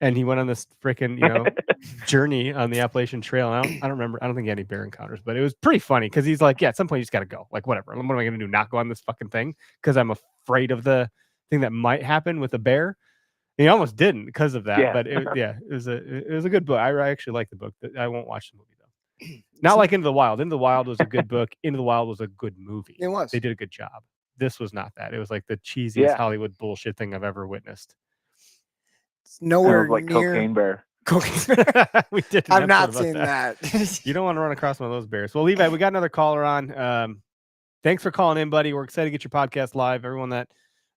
And he went on this freaking, journey on the Appalachian Trail. And I don't remember. I don't think he had any bear encounters, but it was pretty funny because he's like, at some point you just got to go. Like, whatever. What am I going to do? Not go on this fucking thing because I'm afraid of the thing that might happen with a bear. And he almost didn't because of that. Yeah. But it was a good book. I actually like the book. I won't watch the movie though. Not like Into the Wild. Into the Wild was a good book. Into the Wild was a good movie. It was. They did a good job. This was not that. It was like the cheesiest Hollywood bullshit thing I've ever witnessed. It's nowhere like near Cocaine Bear. We did. I've not seen that. You don't want to run across one of those bears. Well, Levi, we got another caller on. Thanks for calling in, buddy. We're excited to get your podcast live. Everyone that,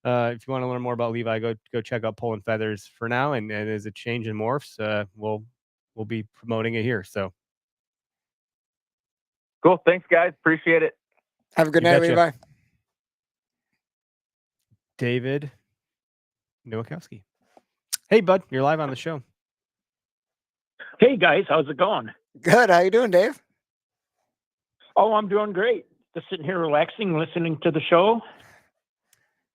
if you want to learn more about Levi, go check out Pulling Feathers for now. And as it changes and morphs, we'll be promoting it here. So cool. Thanks, guys. Appreciate it. Have a good night, Levi. David Nowakowski. Hey, bud, you're live on the show. Hey, guys, how's it going? Good. How you doing, Dave? Oh, I'm doing great. Just sitting here relaxing, listening to the show.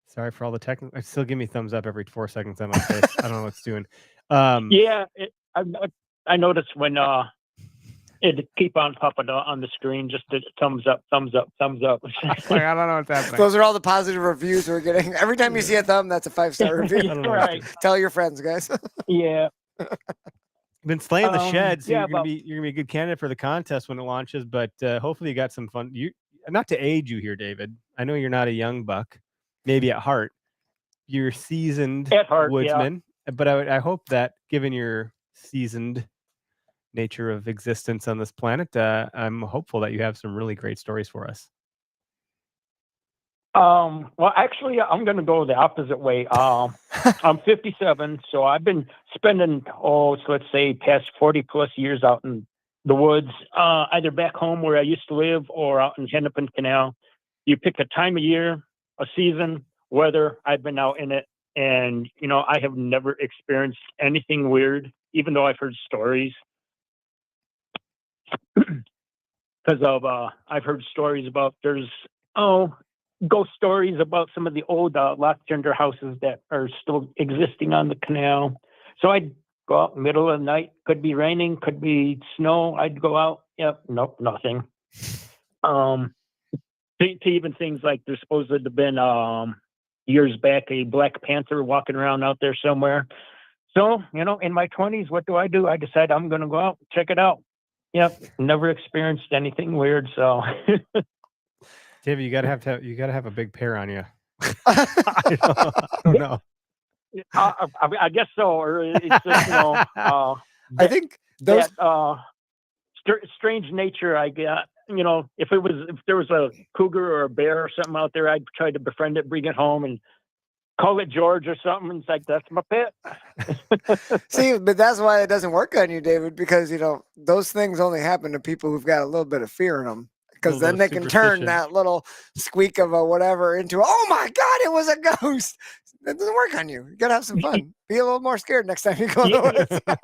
Sorry for all the technical. Still give me thumbs up every 4 seconds on my face. I don't know what it's doing. Yeah, I noticed when it keep on popping on the screen, just a thumbs up, thumbs up, thumbs up. Like, I don't know what's happening. Those are all the positive reviews we're getting. Every time you see a thumb, that's a 5-star review. Right. Tell your friends, guys. Yeah. Been slaying the shed, so yeah, you're gonna be a good candidate for the contest when it launches. But hopefully you got some fun. You, not to age you here, David. I know you're not a young buck, maybe at heart. You're a seasoned At heart, woodsman, but I hope that given your seasoned nature of existence on this planet, I'm hopeful that you have some really great stories for us. Well, actually, I'm going to go the opposite way. I'm 57, so I've been spending, let's say, past 40 plus years out in the woods, either back home where I used to live or out in Hennepin Canal. You pick a time of year, a season, weather. I've been out in it, and I have never experienced anything weird, even though I've heard stories. Because of I've heard stories about there's ghost stories about some of the old lock gender houses that are still existing on the canal. So I'd go out middle of the night, could be raining, could be snow. I'd go out. Yep, nope, nothing. To even things like there's supposed to have been years back a Black Panther walking around out there somewhere. So, in my 20s, what do? I decide I'm going to go out, check it out. Yep, never experienced anything weird. So, David, you gotta have a big pair on you. I don't know. I guess so. Or it's just I think those strange nature I got. If there was a cougar or a bear or something out there, I'd try to befriend it, bring it home, and call it George or something. It's like, that's my pet. See, but that's why it doesn't work on you, David, because those things only happen to people who've got a little bit of fear in them. Because Little then bit they of can turn superstition. that little squeak of a whatever into, oh my God, it was a ghost. That doesn't work on you. You gotta have some fun. Be a little more scared next time you go in the woods.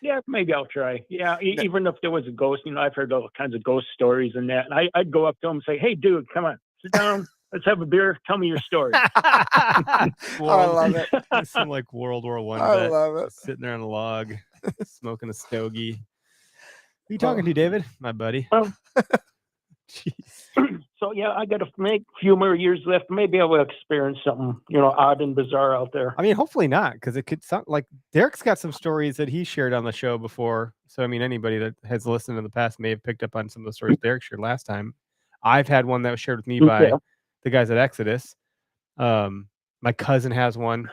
Yeah, maybe I'll try. Yeah, even if there was a ghost, I've heard all kinds of ghost stories and that. And I'd go up to him and say, "Hey, dude, come on, sit down. Let's have a beer. Tell me your story." I love it. Some like World War One I vet love it. just sitting there on a log, smoking a stogie. Who you talking to, David? My buddy. Well, Jeez. So yeah, I got to make a few more years left. Maybe I will experience something, odd and bizarre out there. I mean, hopefully not, because it could sound like Derek's got some stories that he shared on the show before. So I mean, anybody that has listened in the past may have picked up on some of the stories Derek shared last time. I've had one that was shared with me by Yeah. the guys at Exodus. My cousin has one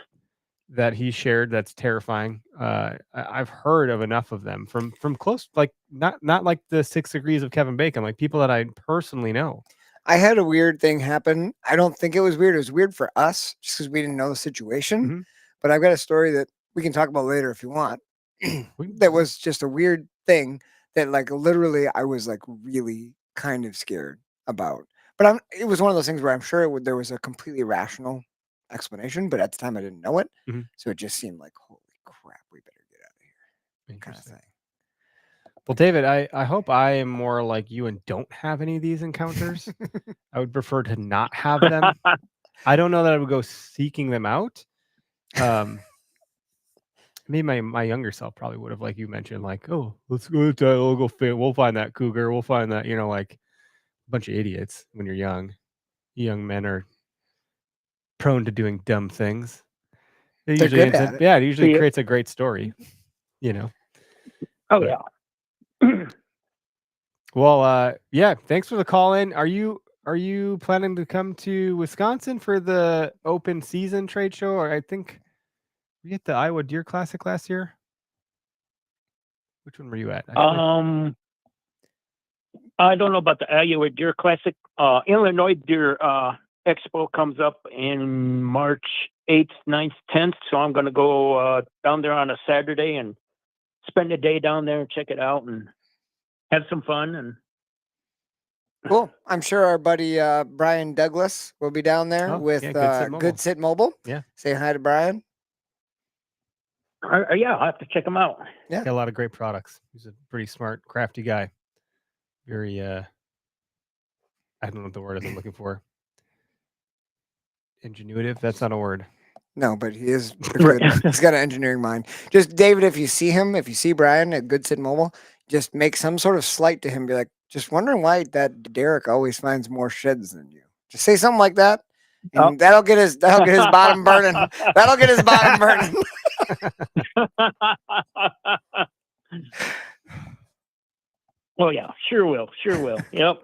that he shared that's terrifying. I've heard of enough of them from close, like not like the 6 degrees of Kevin Bacon, like people that I personally know. I had a weird thing happen. I don't think it was weird. It was weird for us just because we didn't know the situation. Mhm. But I've got a story that we can talk about later if you want. That was just a weird thing that, like, literally I was like really kind of scared about. But it was one of those things where I'm sure there was a completely rational explanation, but at the time I didn't know it. Mhm. So it just seemed like, holy crap, we better get out of here, kind of Interesting. thing. Well, David, I hope I am more like you and don't have any of these encounters. I would prefer to not have them. I don't know that I would go seeking them out. Maybe my younger self probably would have, like you mentioned, like, oh, let's go we'll find that cougar. We'll find that, like a bunch of idiots when you're young. Young men are prone to doing dumb things. It They're usually good ends at up, it. yeah, it usually Yeah. creates a great story, Oh But- yeah. Well, yeah, thanks for the call in. Are you planning to come to Wisconsin for the open season trade show? Or I think we hit the Iowa Deer Classic last year. Which one were you at? I don't know about the Iowa Deer Classic. Illinois Deer Expo comes up in March 8th, 9th, 10th. So I'm going to go down there on a Saturday and spend a day down there and check it out and have some fun. And Cool. I'm sure our buddy Brian Douglas will be down there Oh, with yeah, Good Sit Mobile. Good Sit Mobile. Yeah. Say hi to Brian. yeah, I'll have to check them out. Yeah. Got a lot of great products. He's a pretty smart, crafty guy. Very I don't know what the word is I'm looking for. Ingenuitive? That's not a word. No, but he is good. He's got an engineering mind. Just David, if you see Brian at Good Sit Mobile, just make some sort of slight to him. Be like, just wondering why that Derek always finds more sheds than you. Just say something like that, and that'll get his bottom burning. That'll get his bottom burning. Well, yeah, sure will. Yep.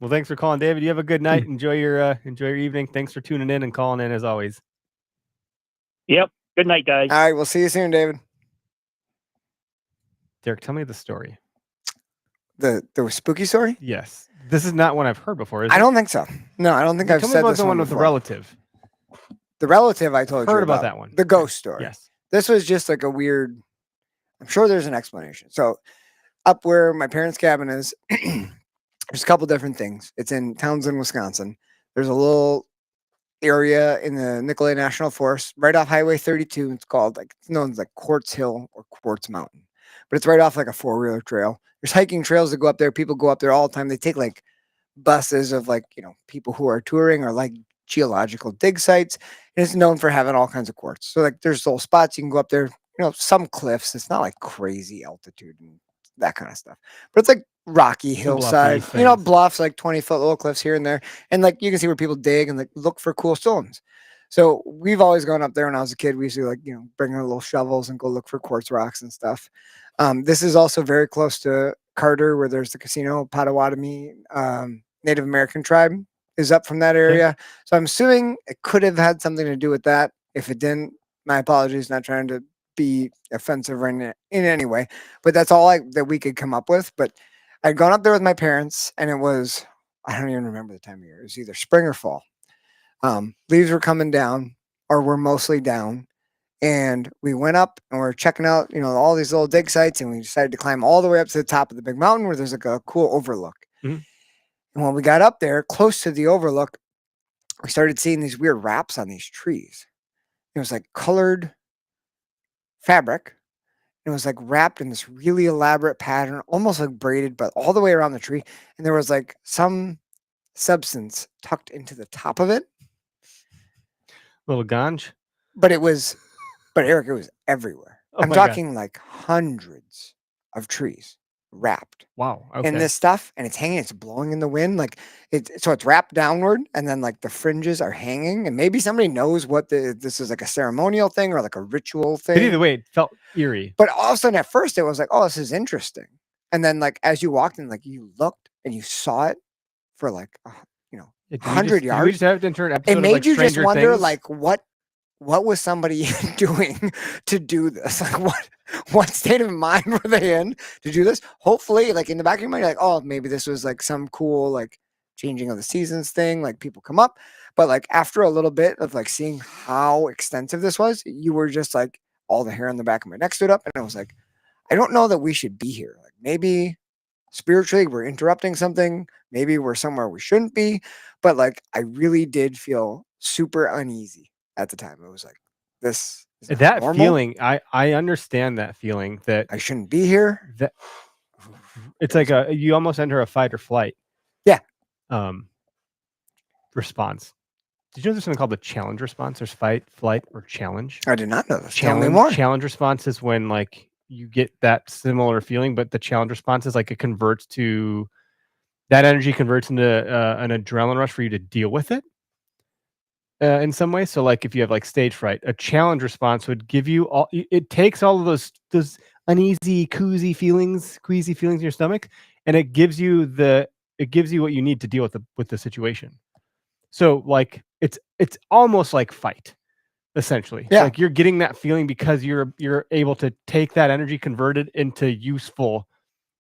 Well, thanks for calling, David. You have a good night. Enjoy your evening. Thanks for tuning in and calling in as always. Yep. Good night, guys. All right, we'll see you soon, David. Derek, tell me the story. The spooky story? Yes. This is not one I've heard before, is it? I don't think so. No, I don't think I've Tell me said about this the one one with the before. relative. The relative I told you Heard about that one. The ghost story. Yes. This was just like a weird. I'm sure there's an explanation. So, up where my parents' cabin is, there's a couple different things. It's in Townsend, Wisconsin. There's a little area in the Nicolay National Forest, right off Highway 32. It's called it's known as like Quartz Hill or Quartz Mountain, but it's right off like a 4-wheeler trail. There's hiking trails that go up there. People go up there all the time. They take like buses of people who are touring or like geological dig sites. And it's known for having all kinds of quartz. So like there's little spots you can go up there, some cliffs. It's not like crazy altitude and that kind of stuff, but it's like rocky hillside, things. bluffs, like 20-foot little cliffs here and there. And like you can see where people dig and like look for cool stones. So we've always gone up there when I was a kid. We used to bring our little shovels and go look for quartz rocks and stuff. This is also very close to Carter, where there's the casino. Potawatomi Native American tribe is up from that area. So I'm assuming it could have had something to do with that. If it didn't, my apologies, not trying to be offensive in any way, but that's all that we could come up with. But I'd gone up there with my parents, and it was, I don't even remember the time of year. It was either spring or fall. Leaves were coming down, or were mostly down. And we went up and we're checking out, all these little dig sites, and we decided to climb all the way up to the top of the big mountain where there's like a cool overlook. Mhm. And when we got up there, close to the overlook, we started seeing these weird wraps on these trees. It was like colored fabric. It was like wrapped in this really elaborate pattern, almost like braided, but all the way around the tree. And there was like some substance tucked into the top of it. Little ganj. But Eric, it was everywhere. Oh I'm my God. talking like hundreds of trees wrapped Wow. Okay. in this stuff, and it's hanging, it's blowing in the wind. So it's wrapped downward, and then like the fringes are hanging, and maybe somebody knows what this is, like a ceremonial thing or like a ritual But thing. either way, it felt eerie. But all of a sudden at first it was like, oh, this is interesting. And then like as you walked in, like you looked and you saw it for like, Yeah, 100 We yards. just have to enter an episode It of, made like, you just Stranger wonder, Things. like, what was somebody doing to do this? Like, what state of mind were they in to do this? Hopefully, like in the back of your mind, you're like, oh, maybe this was like some cool like changing of the seasons thing. Like people come up, but like after a little bit of like seeing how extensive this was, you were just like, all the hair on the back of my neck stood up, and I was like, I don't know that we should be here. Like maybe spiritually we're interrupting something. Maybe we're somewhere we shouldn't be. But like I really did feel super uneasy at the time. It was like, this is not that normal. feeling, I understand that feeling that I shouldn't be here. that it's like you almost enter a fight or flight. Yeah. Response. Did you know there's something called the challenge response? There's fight, flight, or challenge. I did not know this. Tell me more. Challenge response is when like you get that similar feeling, but the challenge response is like that energy converts into an adrenaline rush for you to deal with it in some way. So like if you have like stage fright, a challenge response would give you it takes all of those uneasy, queasy feelings in your stomach, and it gives you what you need to deal with the situation. So like it's almost like fight, essentially. Yeah. Like you're getting that feeling because you're able to take that energy, convert it into useful,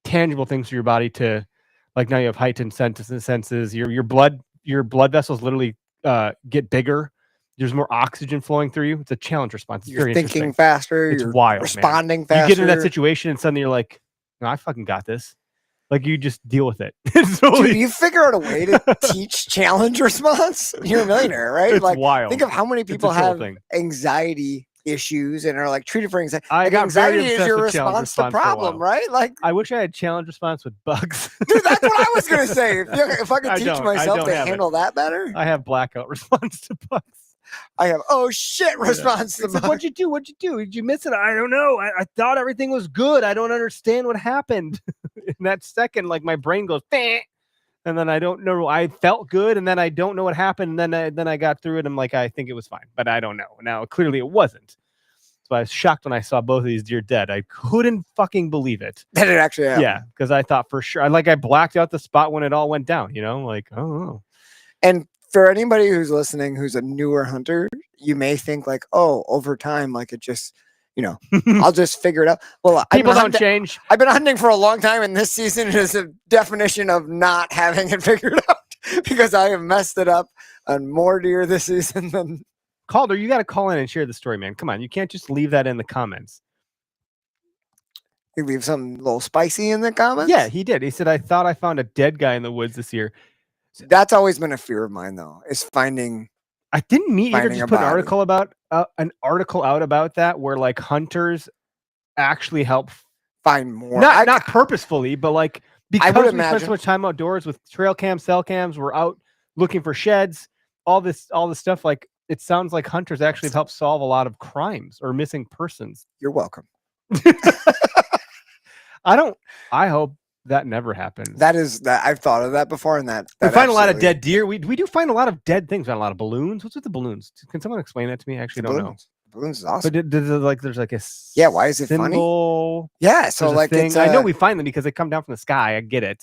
tangible things for your body to, like, now you have heightened senses. Your blood vessels literally get bigger. There's more oxygen flowing through you. It's a challenge response. It's You're very thinking interesting. faster. It's You're wild, man. responding faster. You get into that situation and suddenly you're like, no, I fucking got this. Like you just deal with it. It's totally, Dude, you figure out a way to teach challenge response. You're a millionaire, right? it's Like wild. think of how many It's a people total have thing. anxiety issues and are like treated for anxiety. I Like, got very anxiety is obsessed your with challenge response to response for a problem, while. right? Like, I wish I had challenge response with bugs. dude, that's what I was gonna say. If I could I teach don't myself to have it. handle that better, I have blackout response to bugs. I have oh shit response to It's like, bugs. what'd you do? What'd you do? Did you miss it? I don't know. I thought everything was good. I don't understand what happened. In that second, like my brain goes, "Bah," and then I don't know. I felt good, and then I don't know what happened. And then I got through it. I'm like, I think it was fine, but I don't know. Now clearly it wasn't. So I was shocked when I saw both of these deer dead. I couldn't fucking believe it. That it actually happened. Yeah, because I thought for sure. I blacked out the spot when it all went down. Like, oh. And for anybody who's listening who's a newer hunter, you may think like, oh, over time, like it just, I'll just figure it out. Well, People don't change. I've been hunting for a long time, and this season is a definition of not having it figured out because I have messed it up on more deer this season than. Calder, you got to call in and share the story, man. Come on, you can't just leave that in the comments. You leave something a little spicy in the comments. Yeah, he did. He said, I thought I found a dead guy in the woods this year. That's always been a fear of mine, though, is finding. I didn't meet either. Finding Just a put an body. article out about that, where like hunters actually help Find more. not purposefully, but like because would we spent imagine. so much time outdoors with trail cams, cell cams, we're out looking for sheds, all this stuff. Like it sounds like hunters actually have helped solve a lot of crimes or missing persons. You're welcome. I hope that never happens. That I've thought of that before, and that we find a lot of absolutely- dead deer. We do find a lot of dead things. A lot of balloons. What's with the balloons? Can someone explain that to me? I actually don't know. Balloons is awesome. But there's like a Yeah, why is it funny? symbol? Yeah, so There's a like thing. it's I know we find them because they come down from the sky. I get it.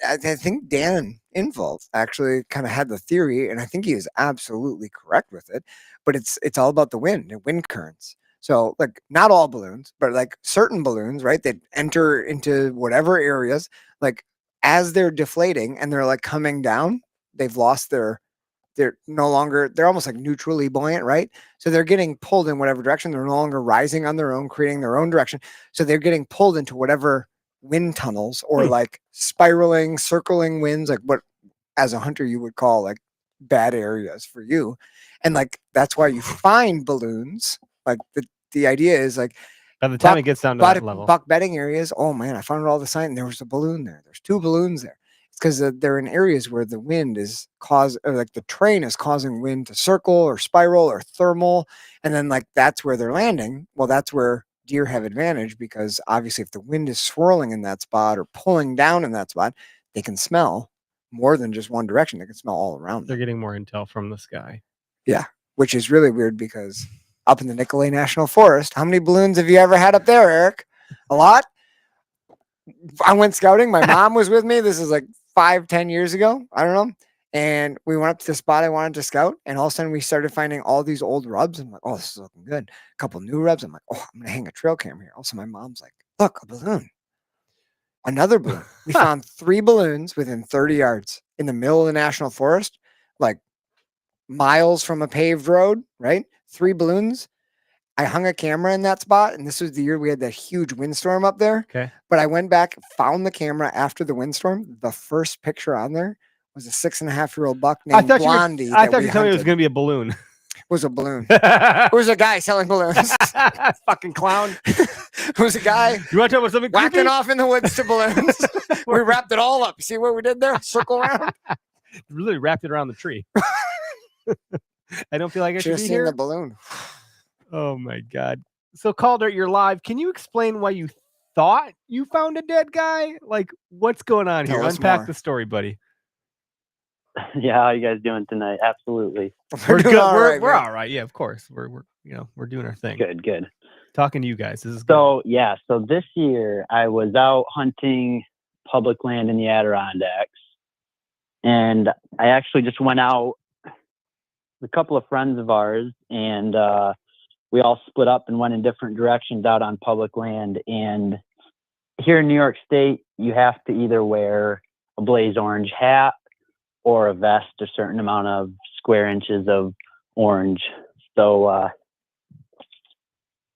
I think Dan Involve actually kind of had the theory, and I think he is absolutely correct with it. But it's all about the wind and wind currents. So like not all balloons, but like certain balloons, right? That enter into whatever areas, like as they're deflating and they're like coming down, they've lost their they're no longer, they're almost like neutrally buoyant, right? So they're getting pulled in whatever direction. They're no longer rising on their own, creating their own direction. So they're getting pulled into whatever wind tunnels or like spiraling, circling winds, like what as a hunter you would call like bad areas for you. And like that's why you find balloons. Like the idea is like By the time it gets down to that level. buck bedding areas, oh man, I found all the sign. There was a balloon there. There's 2 balloons there. It's because they're in areas where the wind is like the terrain is causing wind to circle or spiral or thermal, and then like that's where they're landing. Well, that's where deer have advantage because obviously if the wind is swirling in that spot or pulling down in that spot, they can smell more than just one direction. They can smell all around. They're getting more intel from the sky. Yeah, which is really weird because up in the Nicolet National Forest, how many balloons have you ever had up there, Eric? A lot. I went scouting. My mom was with me. This is like 5-10 years ago. I don't know. And we went up to the spot I wanted to scout. And all of a sudden we started finding all these old rubs. I'm like, oh, this is looking good. A couple new rubs. I'm like, oh, I'm going to hang a trail cam here. Also, my mom's like, look, a balloon. Another balloon. We found 3 balloons within 30 yards in the middle of the national forest, like miles from a paved road, right? 3 balloons. I hung a camera in that spot, and this was the year we had that huge windstorm up there. Okay. But I went back, found the camera after the windstorm. The first picture on there was a 6.5-year-old buck named Blondie. I thought you told me it was going to be a balloon. It was a balloon. It was a guy selling balloons. Fucking clown. It was a guy You want to talk about something whacking creepy? off in the woods to balloons. We wrapped it all up. You see what we did there? Circle around. Really wrapped it around the tree. I don't feel like I Should should have be seen here. the balloon. Oh my god. So Calder, you're live. Can you explain why you thought you found a dead guy? Like, what's going on here? Tell us Unpack more. the story, buddy. Yeah, how you guys doing tonight? Absolutely. We're doing good. all We're right, we're man. all right. Yeah, of course. We're doing our thing. Good. Talking to you guys. This is good. So yeah, so this year I was out hunting public land in the Adirondacks, and I actually just went out with a couple of friends of ours, and we all split up and went in different directions out on public land. And here in New York State, you have to either wear a blaze orange hat or a vest, a certain amount of square inches of orange. So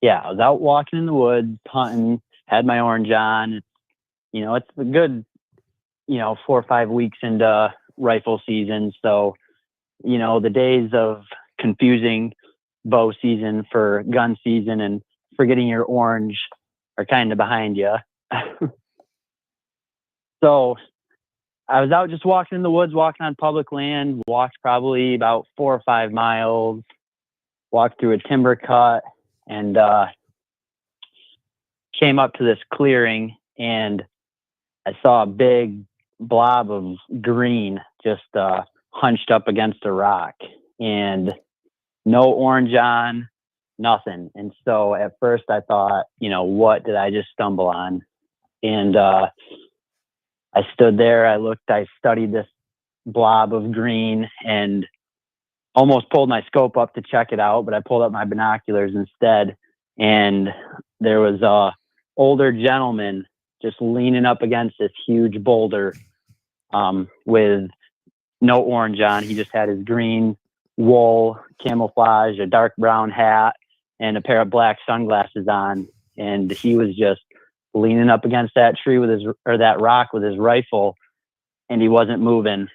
yeah, I was out walking in the woods, hunting, had my orange on. It's a good, 4 or 5 weeks into rifle season. So, the days of confusing bow season for gun season and forgetting your orange are kind of behind you. So I was out just walking in the woods, walking on public land, walked probably about 4 or 5 miles, walked through a timber cut, and came up to this clearing, and I saw a big blob of green just hunched up against a rock, and no orange on, nothing. And so at first I thought, what did I just stumble on? And I stood there, I looked, I studied this blob of green and almost pulled my scope up to check it out, but I pulled up my binoculars instead. And there was a older gentleman just leaning up against this huge boulder with no orange on. He just had his green wool camouflage, a dark brown hat, and a pair of black sunglasses on. And he was just leaning up against that tree that rock with his rifle, and he wasn't moving.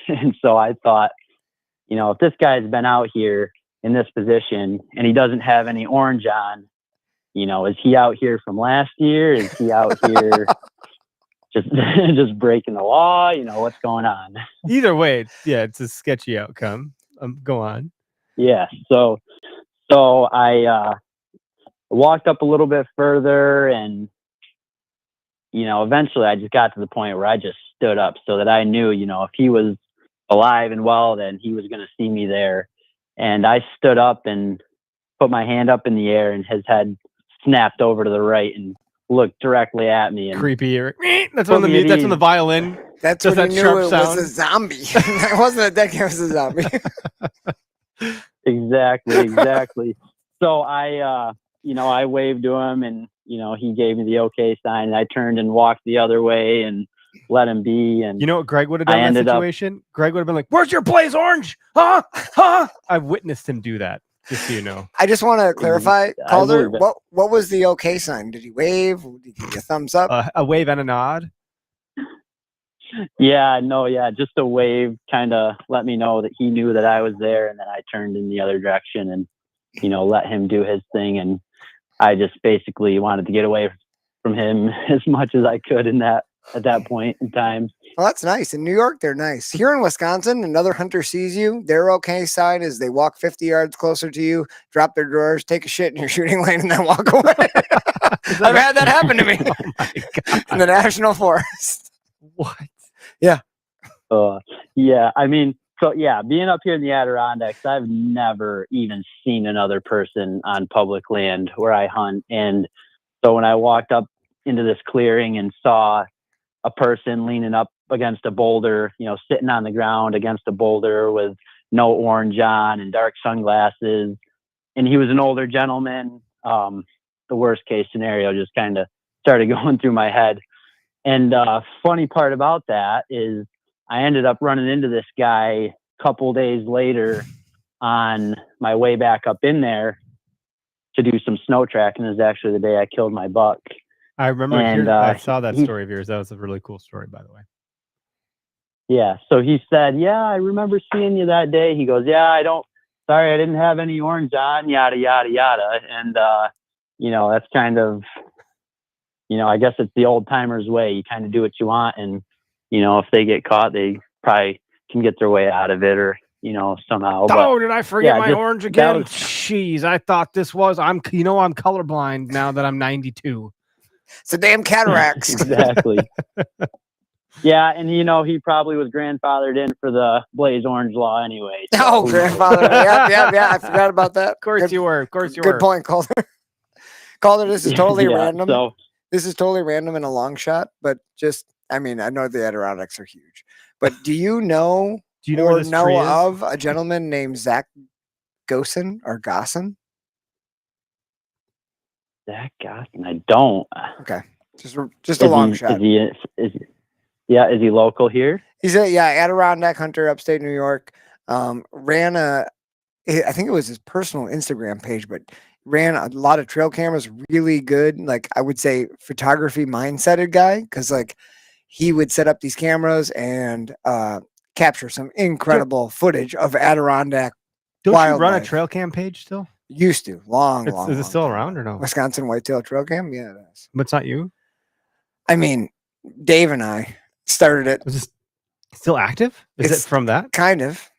And so I thought, if this guy's been out here in this position and he doesn't have any orange on, is he out here from last year? Is he out here just breaking the law? What's going on? Either way, it's a sketchy outcome. Go on. Yeah. So I walked up a little bit further, and eventually I just got to the point where I just stood up so that I knew, if he was alive and well, then he was going to see me there. And I stood up and put my hand up in the air, and his head snapped over to the right and looked directly at me. And Creepy. That's when the violin. That's Does when you that knew sharp it sound? was a zombie. It wasn't a dead guy, it was a zombie. Exactly. So I waved to him, and he gave me the okay sign, and I turned and walked the other way, and let him be. And You know what Greg would have I done in that ended up- situation? Greg would have been like, "Where's your Blaze Orange? Huh? Huh?" I've witnessed him do that. Just so you know. I just want to clarify, I Calder. believe it. What was the okay sign? Did he wave? Did he give you a thumbs up? A wave and a nod. Yeah, no, yeah, just a wave kind of let me know that he knew that I was there, and then I turned in the other direction and, let him do his thing. And I just basically wanted to get away from him as much as I could at that point in time. Well, that's nice. In New York, they're nice. Here in Wisconsin, another hunter sees you. Their okay sign is they walk 50 yards closer to you, drop their drawers, take a shit in your shooting lane, and then walk away. I've had that happen to me Oh my God. in the national forest. What? Yeah, I mean, so yeah, being up here in the Adirondacks, I've never even seen another person on public land where I hunt. And so when I walked up into this clearing and saw a person leaning up against a boulder, sitting on the ground against a boulder with no orange on and dark sunglasses, and he was an older gentleman, the worst case scenario just kind of started going through my head. And funny part about that is I ended up running into this guy a couple days later on my way back up in there to do some snow tracking. It was actually the day I killed my buck. I remember. And, I saw that he- story of yours. That was a really cool story, by the way. Yeah. So he said, "Yeah, I remember seeing you that day." He goes, "Yeah, I didn't have any orange on, yada, yada, yada." And, that's kind of, I guess it's the old timers way. You kind of do what you want. And, if they get caught, they probably can get their way out of it or, somehow. Oh, did I forget yeah, my just- orange that again? was- Jeez, I thought this was. I'm colorblind now that I'm 92. It's a damn cataracts. Exactly. Yeah, and he probably was grandfathered in for the Blaze Orange law anyway. so Oh, who grandfather. Yeah. I forgot about that. Of course Good- you were. Of course you were. Good point, Calder. Calder, this is knows? totally Yeah, random. So This is totally random in a long shot, but I know the Adirondacks are huge, but do you know Do you know where or this know tree is? of a gentleman named Zach Gossen or Gossen? Zach Gossen, I don't. Just a long shot. Is he local here? He's a Adirondack hunter, upstate New York. Ran I think it was his personal Instagram page, but ran a lot of trail cameras, really good. Like I would say, photography mindseted guy, because like he would set up these cameras and capture some incredible footage of Adirondack. Don't you run a wildlife. trail cam page still? Used to long. Is it long still time around ago. or no? Wisconsin Whitetail Trail Cam? Yeah, it is. But it's not you. I mean, Dave and I started it Is this still active? Is It's- it from that? kind of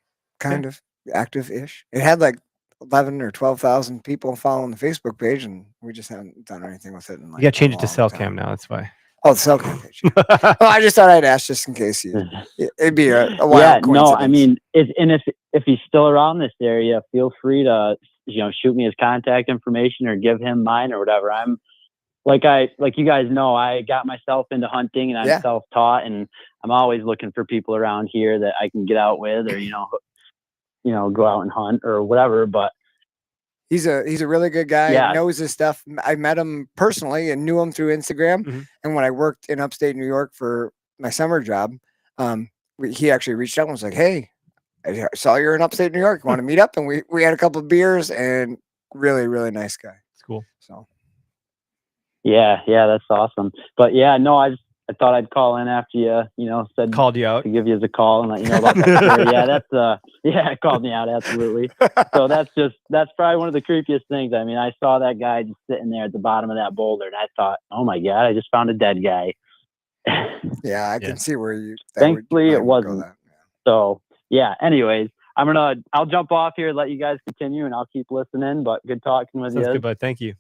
active-ish. It had like 11 or 12,000 people following the Facebook page, and we just haven't done anything with it. In like You got to change it to a long cell time. cam now. That's why. Oh, the cell cam page. Well, I just thought I'd ask just in case it'd be a wild Yeah, no, I coincidence. mean, if he's still around this area, feel free to shoot me his contact information or give him mine or whatever. I'm like you guys know, I got myself into hunting and I'm Yeah. self-taught, and I'm always looking for people around here that I can get out with or go out and hunt or whatever. But he's a really good guy. Yeah. He knows his stuff. I met him personally and knew him through Instagram. Mhm. And when I worked in upstate New York for my summer job, he actually reached out and was like, "Hey, I saw you're in upstate New York. You want to meet up?" And we had a couple of beers, and really, really nice guy. It's cool. So yeah, that's awesome. But yeah, no, I thought I'd call in after you said Called you out. to give you a call and let you know about that story. Yeah, it called me out, absolutely. So that's probably one of the creepiest things. I mean, I saw that guy just sitting there at the bottom of that boulder, and I thought, oh my God, I just found a dead guy. yeah, I Yeah. can see where you. Thankfully, it mind would go wasn't. that. So yeah, anyways, I'll jump off here, let you guys continue, and I'll keep listening, but good talking with Sounds you. good, bud. Thank you.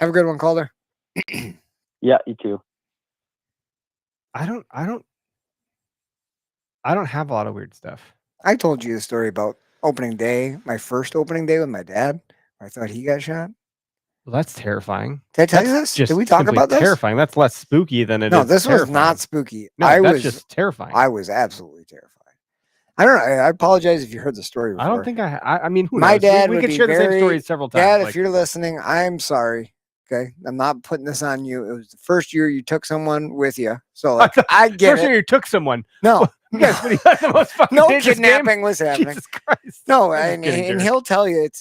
Have a good one, Calder. Yeah, you too. I don't have a lot of weird stuff. I told you the story about opening day, my first opening day with my dad. Where I thought he got shot. Well, that's terrifying. Did I tell you That's this? just Did we talk simply about this? terrifying. That's less spooky than it is. No, this was terrifying. not spooky. No, I that's was just terrifying. I was absolutely terrified. I don't know. I apologize if you heard the story before. I don't think I mean, who My knows? dad We would could be share the same very- story several times. Dad, like- if you're listening, I'm sorry. Okay, I'm not putting this on you. It was the first year you took someone with you, so like, I get First it. year you took someone. No, Yes, but he had the most fucking no dangerous game. kidnapping was happening. Jesus Christ. No, I'm just and, kidding, and Derek. he'll tell you it's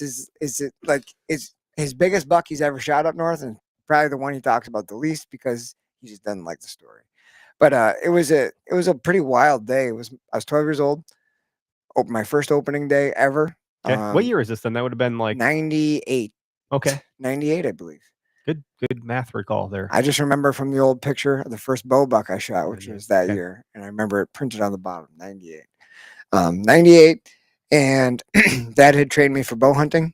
his biggest buck he's ever shot up north, and probably the one he talks about the least because he just doesn't like the story. But it was a pretty wild day. I was 12 years old. My first opening day ever. Okay. What year is this then? That would have been like 98. Okay. 98, I believe. Good math recall there. I just remember from the old picture of the first bow buck I shot, which was that Okay. year, and I remember it printed on the bottom, 98. 98, and Dad had trained me for bow hunting,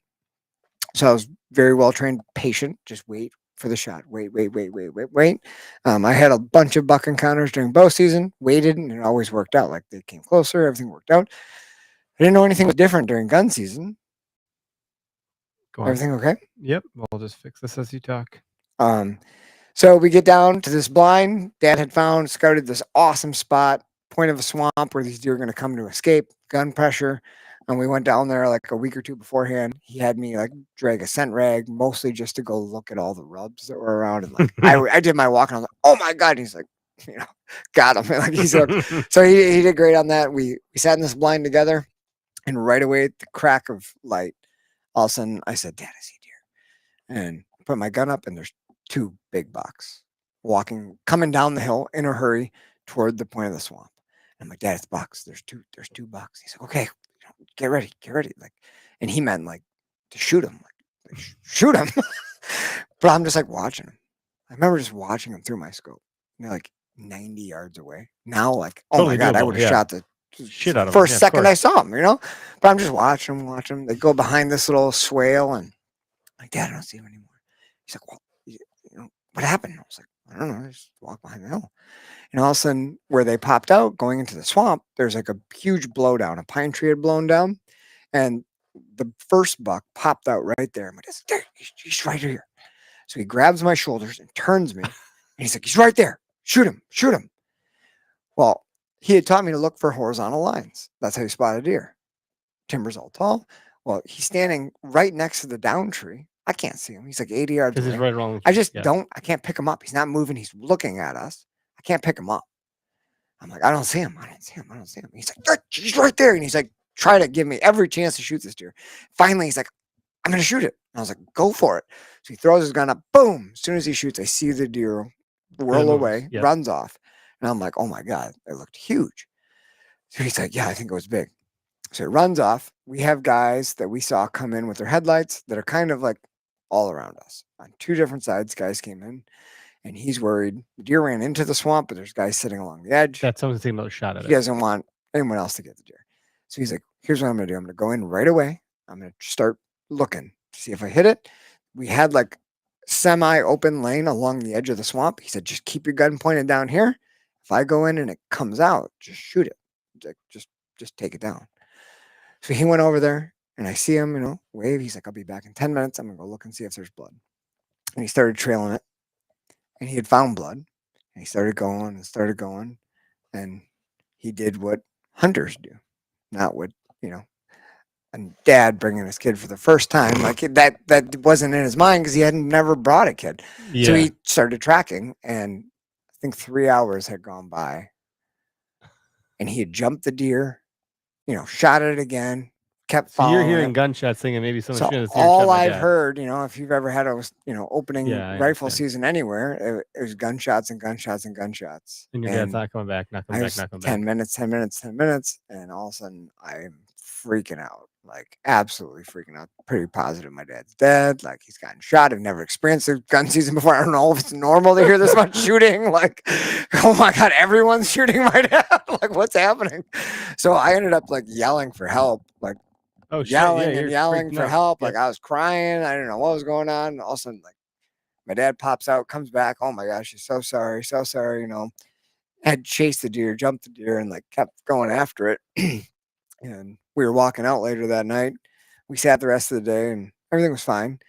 so I was very well trained, patient, just wait for the shot, wait. I had a bunch of buck encounters during bow season, waited, and it always worked out. Like they came closer, everything worked out. I didn't know anything was different during gun season. Go on. Everything okay? Yep. I'll just fix this as you talk. So we get down to this blind. Dad had scouted this awesome spot, point of a swamp where these deer are going to come to escape, gun pressure. And we went down there like a week or two beforehand. He had me like drag a scent rag, mostly just to go look at all the rubs that were around. And like I did my walk and I was like, oh my God. And he's like, got him. Like he's like, so he did great on that. We sat in this blind together, and right away at the crack of light, all of a sudden I said, Dad, I see deer. And I put my gun up, and there's 2 big bucks coming down the hill in a hurry toward the point of the swamp. And I'm like, Dad, it's bucks. There's two bucks. He's like, okay, get ready. Like, and he meant like to shoot him, like shoot him. But I'm just like watching him. I remember just watching him through my scope. And they're like 90 yards away. Now, like, oh Totally my God, I doable, would have yeah. shot the Shit out of him. first Yeah, of second I course. saw him, But I'm just watching them. They go behind this little swale, and I'm like, Dad, I don't see him anymore. He's like, well, what happened? I was like, I don't know. I just walked behind the hill. And all of a sudden, where they popped out going into the swamp, there's like a huge blowdown. A pine tree had blown down, and the first buck popped out right there. I'm like, there, he's right here. So he grabs my shoulders and turns me, and he's like, he's right there. Shoot him. Well, he had taught me to look for horizontal lines. That's how you spot a deer. Timber's all tall. Well, he's standing right next to the down tree. I can't see him. He's like 80 yards This away. is right along. I just I can't pick him up. He's not moving. He's looking at us. I can't pick him up. I'm like, I don't see him. He's like, he's right there. And he's like, try to give me every chance to shoot this deer. Finally, he's like, I'm going to shoot it. And I was like, go for it. So he throws his gun up. Boom. As soon as he shoots, I see the deer whirl moves, away, yeah. runs off. And I'm like, oh my God, it looked huge. So he's like, yeah, I think it was big. So it runs off. We have guys that we saw come in with their headlights that are kind of like all around us. On 2 different sides, guys came in, and he's worried. The deer ran into the swamp, but there's guys sitting along the edge. That's something thinking about a shot at He it. doesn't want anyone else to get the deer. So he's like, here's what I'm going to do. I'm going to go in right away. I'm going to start looking to see if I hit it. We had like semi-open lane along the edge of the swamp. He said, just keep your gun pointed down here. If I go in and it comes out, just shoot it. Like, just take it down. So he went over there, and I see him, wave. He's like, I'll be back in 10 minutes. I'm going to go look and see if there's blood. And he started trailing it, and he had found blood. And he started going, and he did what hunters do, not what, and Dad bringing his kid for the first time. Like that wasn't in his mind because he hadn't never brought a kid. Yeah. So he started tracking, and I think 3 hours had gone by, and he had jumped the deer, shot it again, kept So following. you're hearing it. gunshots thinking maybe someone So shooting this deer. all shot my I've dad. heard, if you've ever had a, opening Yeah, I rifle understand. season anywhere, it was gunshots and gunshots and gunshots. And your dad's not coming back, not I coming back, was not coming 10 back. minutes, and all of a sudden I'm freaking out, like absolutely freaking out. Pretty positive my dad's dead. Like he's gotten shot. I've never experienced a gun season before. I don't know if it's normal to hear this much shooting. Like, oh my God, everyone's shooting my dad. Like, what's happening? So I ended up like yelling for help, like Oh shit! yelling Yeah, and you're yelling freaking for out. help. Yeah. Like I was crying. I didn't know what was going on. And all of a sudden, like my dad pops out, comes back. Oh my gosh, he's so sorry, so sorry. Had chased the deer, jumped the deer, and like kept going after it. And we were walking out later that night. We sat the rest of the day, and everything was fine.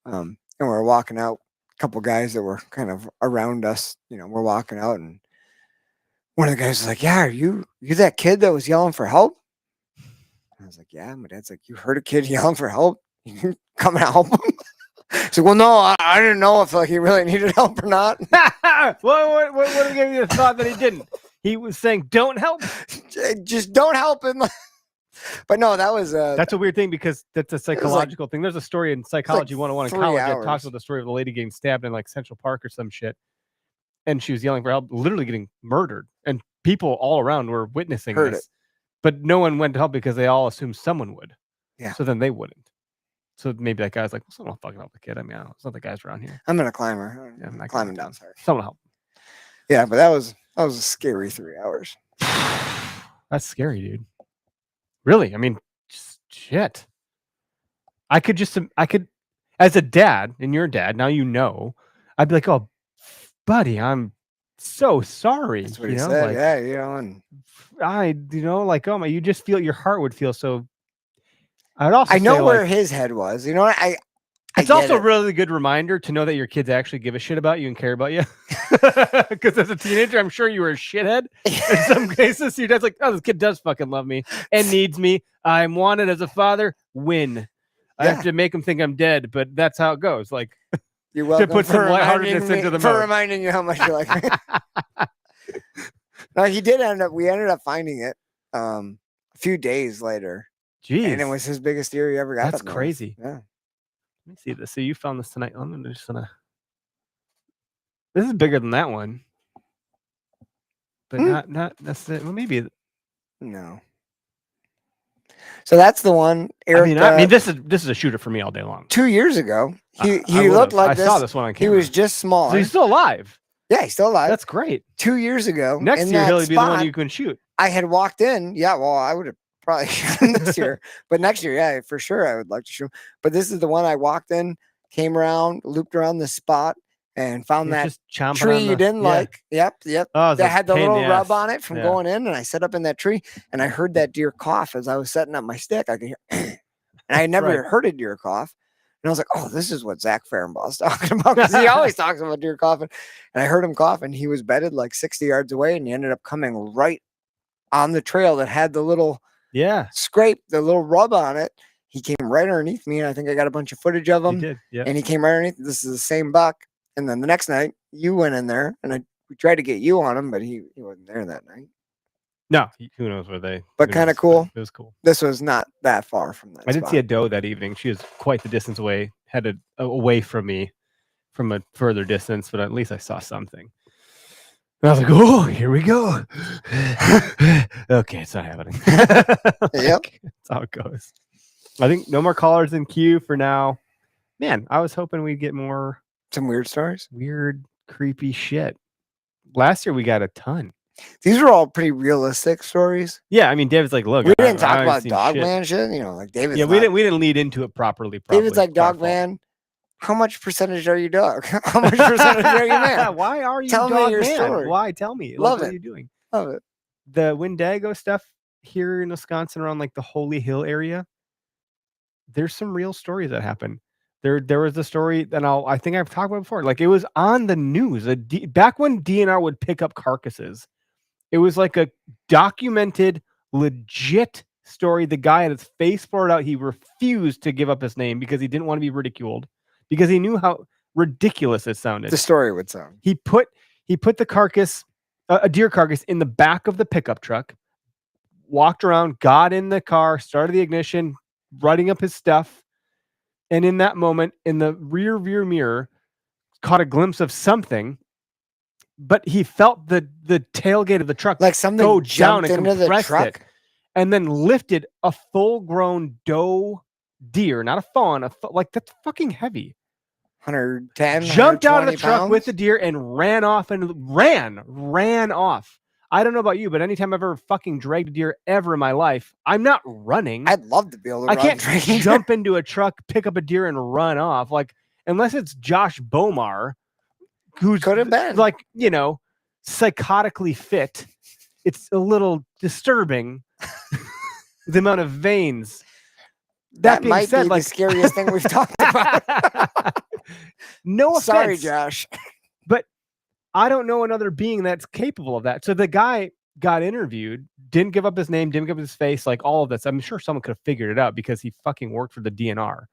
And we were walking out. A couple guys that were kind of around us, we're walking out, and one of the guys was like, "Yeah, are you that kid that was yelling for help?" And I was like, "Yeah." My dad's like, "You heard a kid yelling for help? You can come and help him?" So, well, no, I didn't know if like he really needed help or not. what gave you the thought that he didn't? He was saying, "Don't help." Just don't help him. But no, that was That's a weird thing because that's a psychological thing. There's a story in Psychology 101 in 3 college that hours. talks about the story of a lady getting stabbed in like Central Park or some shit, and she was yelling for help, literally getting murdered, and people all around were witnessing Heard this, but no one went to help because they all assumed someone would. Yeah. So then they wouldn't. So maybe that guy's like, well, someone will fucking help the kid. I mean, I don't know. It's not the guys around here. I'm gonna climb her. Yeah, I'm not climbing gonna down. Sorry. Someone will help. Yeah, but that was a scary 3 hours. That's scary, dude. Really? I mean, shit. I could, as a dad, and you're a dad, now you know, I'd be like, oh, buddy, I'm so sorry. That's what you he know? said. Like, Yeah, you know, and like, oh my, you just feel, your heart would feel so. I'd also I know say, where like, his head was. You know what? I it's get also it. a really good reminder to know that your kids actually give a shit about you and care about you. Because as a teenager, I'm sure you were a shithead in some cases. Your dad's like, oh, this kid does fucking love me and needs me. I'm wanted as a father. Win. I have to make him think I'm dead, but that's how it goes. Like, You're welcome put for some reminding lightheartedness me- into the for mode. reminding you how much you like me. No, he did end up. We ended up finding it a few days later, Jeez, and it was his biggest deer he ever got. that's up north. crazy. Yeah. Let me see this. So you found this tonight. I'm just gonna. This is bigger than that one, but not necessarily. Well, maybe. No. So that's the one. Eric, I mean, this is a shooter for me all day long. 2 years ago, he I looked would've. like I this. saw this one on He camera. was just small. So he's still alive. Yeah, he's still alive. That's great. 2 years ago. Next in year that he'll be the one spot, you can shoot. I had walked in. Yeah, well, I would have probably shot him this year, but next year, yeah, for sure, I would like to shoot him. But this is the one I walked in, came around, looped around the spot, and found You're that just chomping tree on you the- didn't yeah. like. Yep. Oh, it's That a had the pain in little the rub ass. on it from Yeah. going in, and I set up in that tree, and I heard that deer cough as I was setting up my stick. I could hear, and I had never Right. heard a deer cough. And I was like, oh, this is what Zach Fehrenbaugh's talking about, because he always talks about deer coughing. And I heard him cough, and he was bedded like 60 yards away, and he ended up coming right on the trail that had the little Yeah, scrape, the little rub on it. He came right underneath me, and I think I got a bunch of footage of you him. did. Yeah. And he came right underneath. This is the same buck. And then the next night, you went in there, and we tried to get you on him, but he wasn't there that night. No, who knows where they. But who kinda knows, but cool. It was cool. This was not that far from that. I did spot. see a doe that evening. She was quite the distance away, headed away from me, from a further distance. But at least I saw something. And I was like, "Oh, here we go." Okay, it's not happening. Yep. That's how it goes. I think no more callers in queue for now. Man, I was hoping we'd get more Some weird stories. weird, creepy shit. Last year we got a ton. These were all pretty realistic stories. Yeah, I mean, David's like, look, We I- didn't I talk haven't about seen dog shit. man shit. You know, like David's. Yeah, not- we didn't lead into it properly. David's like, Our dog fault. man. How much percentage are you dog? How much percentage are you man? Why are you Tell me dog your man? story. Why? Tell me. Like, Love what it. are you doing? Love it. The Wendigo stuff here in Wisconsin around like the Holy Hill area. There's some real stories that happen. There was a story that I think I've talked about before. Like it was on the news. Back when DNR would pick up carcasses, it was like a documented, legit story. The guy had his face blurred out. He refused to give up his name because he didn't want to be ridiculed, because he knew how ridiculous it sounded. The story would sound. He put the carcass, a deer carcass, in the back of the pickup truck, walked around, got in the car, started the ignition, writing up his stuff, and in that moment, in the rear view mirror, caught a glimpse of something. But he felt the tailgate of the truck Like something go down jumped and into the compressed truck. it, and then lifted a full-grown doe deer, not a fawn, like that's fucking heavy. 110. Jumped out of the 120 truck with pounds? the deer and ran off and ran off. I don't know about you, but anytime I've ever fucking dragged a deer ever in my life, I'm not running. I'd love to be able to I run can't training. jump into a truck, pick up a deer, and run off. Like, unless it's Josh Bomar, who's Could have been. like, psychotically fit. It's a little disturbing the amount of veins. that being might said, be like- the scariest thing we've talked about. No offense. Sorry, Josh. I don't know another being that's capable of that. So the guy got interviewed, didn't give up his name, didn't give up his face, like all of this. I'm sure someone could have figured it out because he fucking worked for the DNR,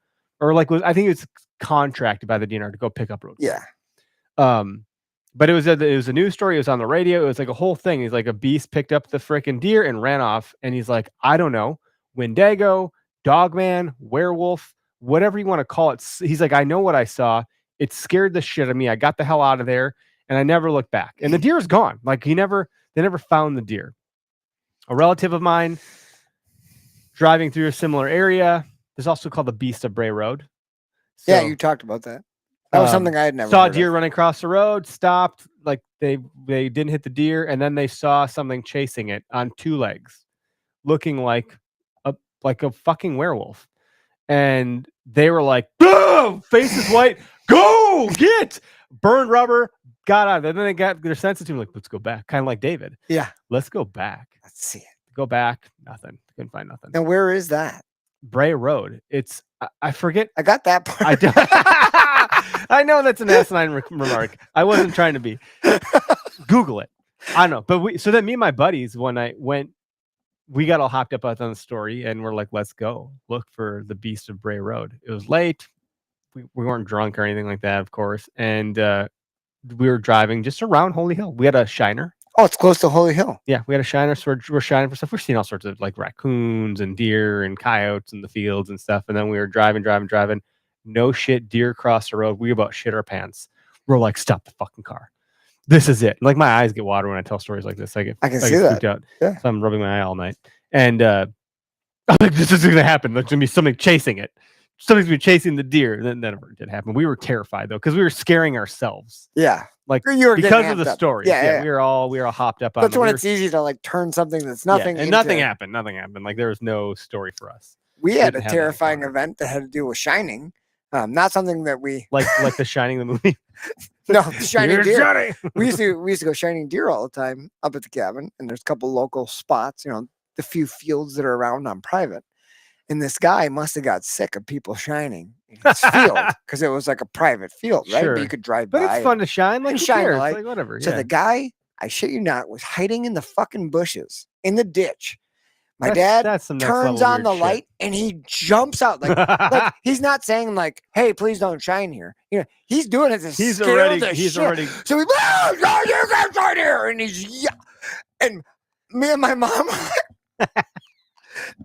or like I think it was contracted by the DNR to go pick up road. Yeah. But it was a news story. It was on the radio. It was like a whole thing. He's like, a beast picked up the freaking deer and ran off. And he's like, I don't know, Wendigo, dogman, werewolf, whatever you want to call it. He's like, I know what I saw. It scared the shit out of me. I got the hell out of there, and I never looked back. And the deer's gone. Like they never found the deer. A relative of mine driving through a similar area. There's also called the Beast of Bray Road. So, Yeah, you talked about that. That was something I had never saw a heard deer of. running across the road, stopped, like they didn't hit the deer, and then they saw something chasing it on two legs, looking like a fucking werewolf. And they were like, "Boom! Face is white, go get burned rubber, got out." And then they got their sensitive to like, let's go back, kind of like David. Yeah. Let's go back. Let's see it. Go back. Nothing. Couldn't find nothing. Now, where is that? Bray Road. It's I forget. I got that part. I don't. I know that's an asinine remark. I wasn't trying to be. Google it. I know, but so then me and my buddies, when I went, we got all hopped up on the story, and we're like, let's go look for the Beast of Bray Road. It was late. We weren't drunk or anything like that, of course, and we were driving just around Holy Hill. We had a Shiner. Oh, it's close to Holy Hill. Yeah, we had a Shiner, so we're shining for stuff. We're seeing all sorts of like raccoons and deer and coyotes in the fields and stuff. And then we were driving. No shit, deer across the road. We about shit our pants. We're like, stop the fucking car. This is it. Like my eyes get water when I tell stories like this. I can get see that. freaked out. Yeah. So I'm rubbing my eye all night. And I'm like, this is gonna happen. There's gonna be something chasing it. Something's gonna be chasing the deer. And then that never did happen. We were terrified though, because we were scaring ourselves. Yeah. Like You were because getting of the amped up. stories. Yeah. We were all hopped up on That's them. when We it's easy to like turn something that's nothing. and into- nothing happened. Nothing happened. Like there was no story for us. We had Didn't a have that terrifying encounter. event that had to do with Shining. Not something that we Like The Shining, the movie. no the Shining You're Deer. Shining. We used to go shining deer all the time up at the cabin, and there's a couple local spots, the few fields that are around on private. And this guy must have got sick of people shining in his field because it was like a private field, right? Sure. But you could drive But by. it's fun to shine. Like, And who shine a cares? light. Like whatever. So yeah. the guy, I shit you not, was hiding in the fucking bushes in the ditch. My dad that's some next turns level on the weird light and he jumps out like he's not saying like, "Hey, please don't shine here." He's doing it to He's scare already. the He's shit. already. So you can shine here, and and me and my mom.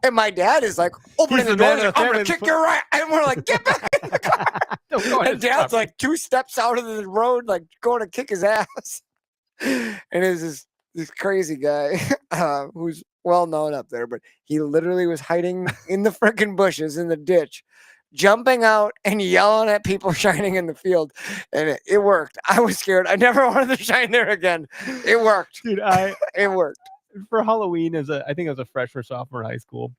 And my dad is like opening He's the the man door. of the I'm gonna family. kick your right, and we're like, "Get back in the car!" Don't go ahead And dad's like 2 steps out of the road, like going to kick his ass. And it's this crazy guy who's well known up there, but he literally was hiding in the freaking bushes in the ditch, jumping out and yelling at people shining in the field, and it worked. I was scared. I never wanted to shine there again. It worked. Dude, It worked. for Halloween I think I was a freshman, sophomore in high school.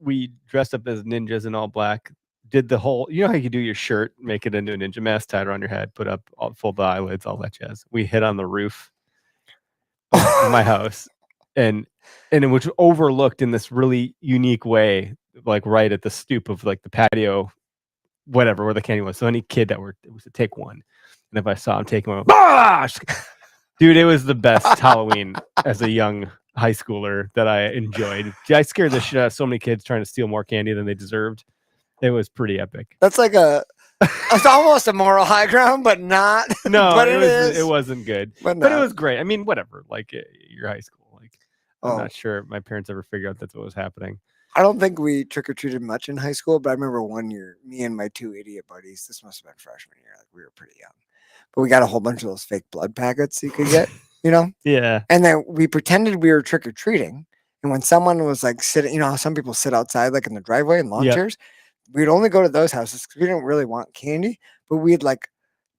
We dressed up as ninjas in all black. Did the whole, how you do your shirt, make it into a ninja mask, tie it around your head, put up, fold the eyelids, all that jazz. We hid on the roof of my house, and it was overlooked in this really unique way, like right at the stoop of like the patio, whatever, where the candy was. So any kid it was to take one, and if I saw him taking one, bosh! Dude, it was the best Halloween as a young high schooler that I enjoyed. I scared the shit out of so many kids trying to steal more candy than they deserved. It was pretty epic. That's like it's almost a moral high ground, but not. No, but it wasn't good. But, But it was great. I mean, whatever. Like your high school. Like I'm Oh. not sure my parents ever figured out that's what was happening. I don't think we trick or treated much in high school, but I remember one year, me and my 2 idiot buddies. This must have been freshman year. Like we were pretty young, but we got a whole bunch of those fake blood packets you could get. Yeah. And then we pretended we were trick or treating. And when someone was like sitting, how some people sit outside like in the driveway in lawn Yep. chairs, we'd only go to those houses because we didn't really want candy, but we'd like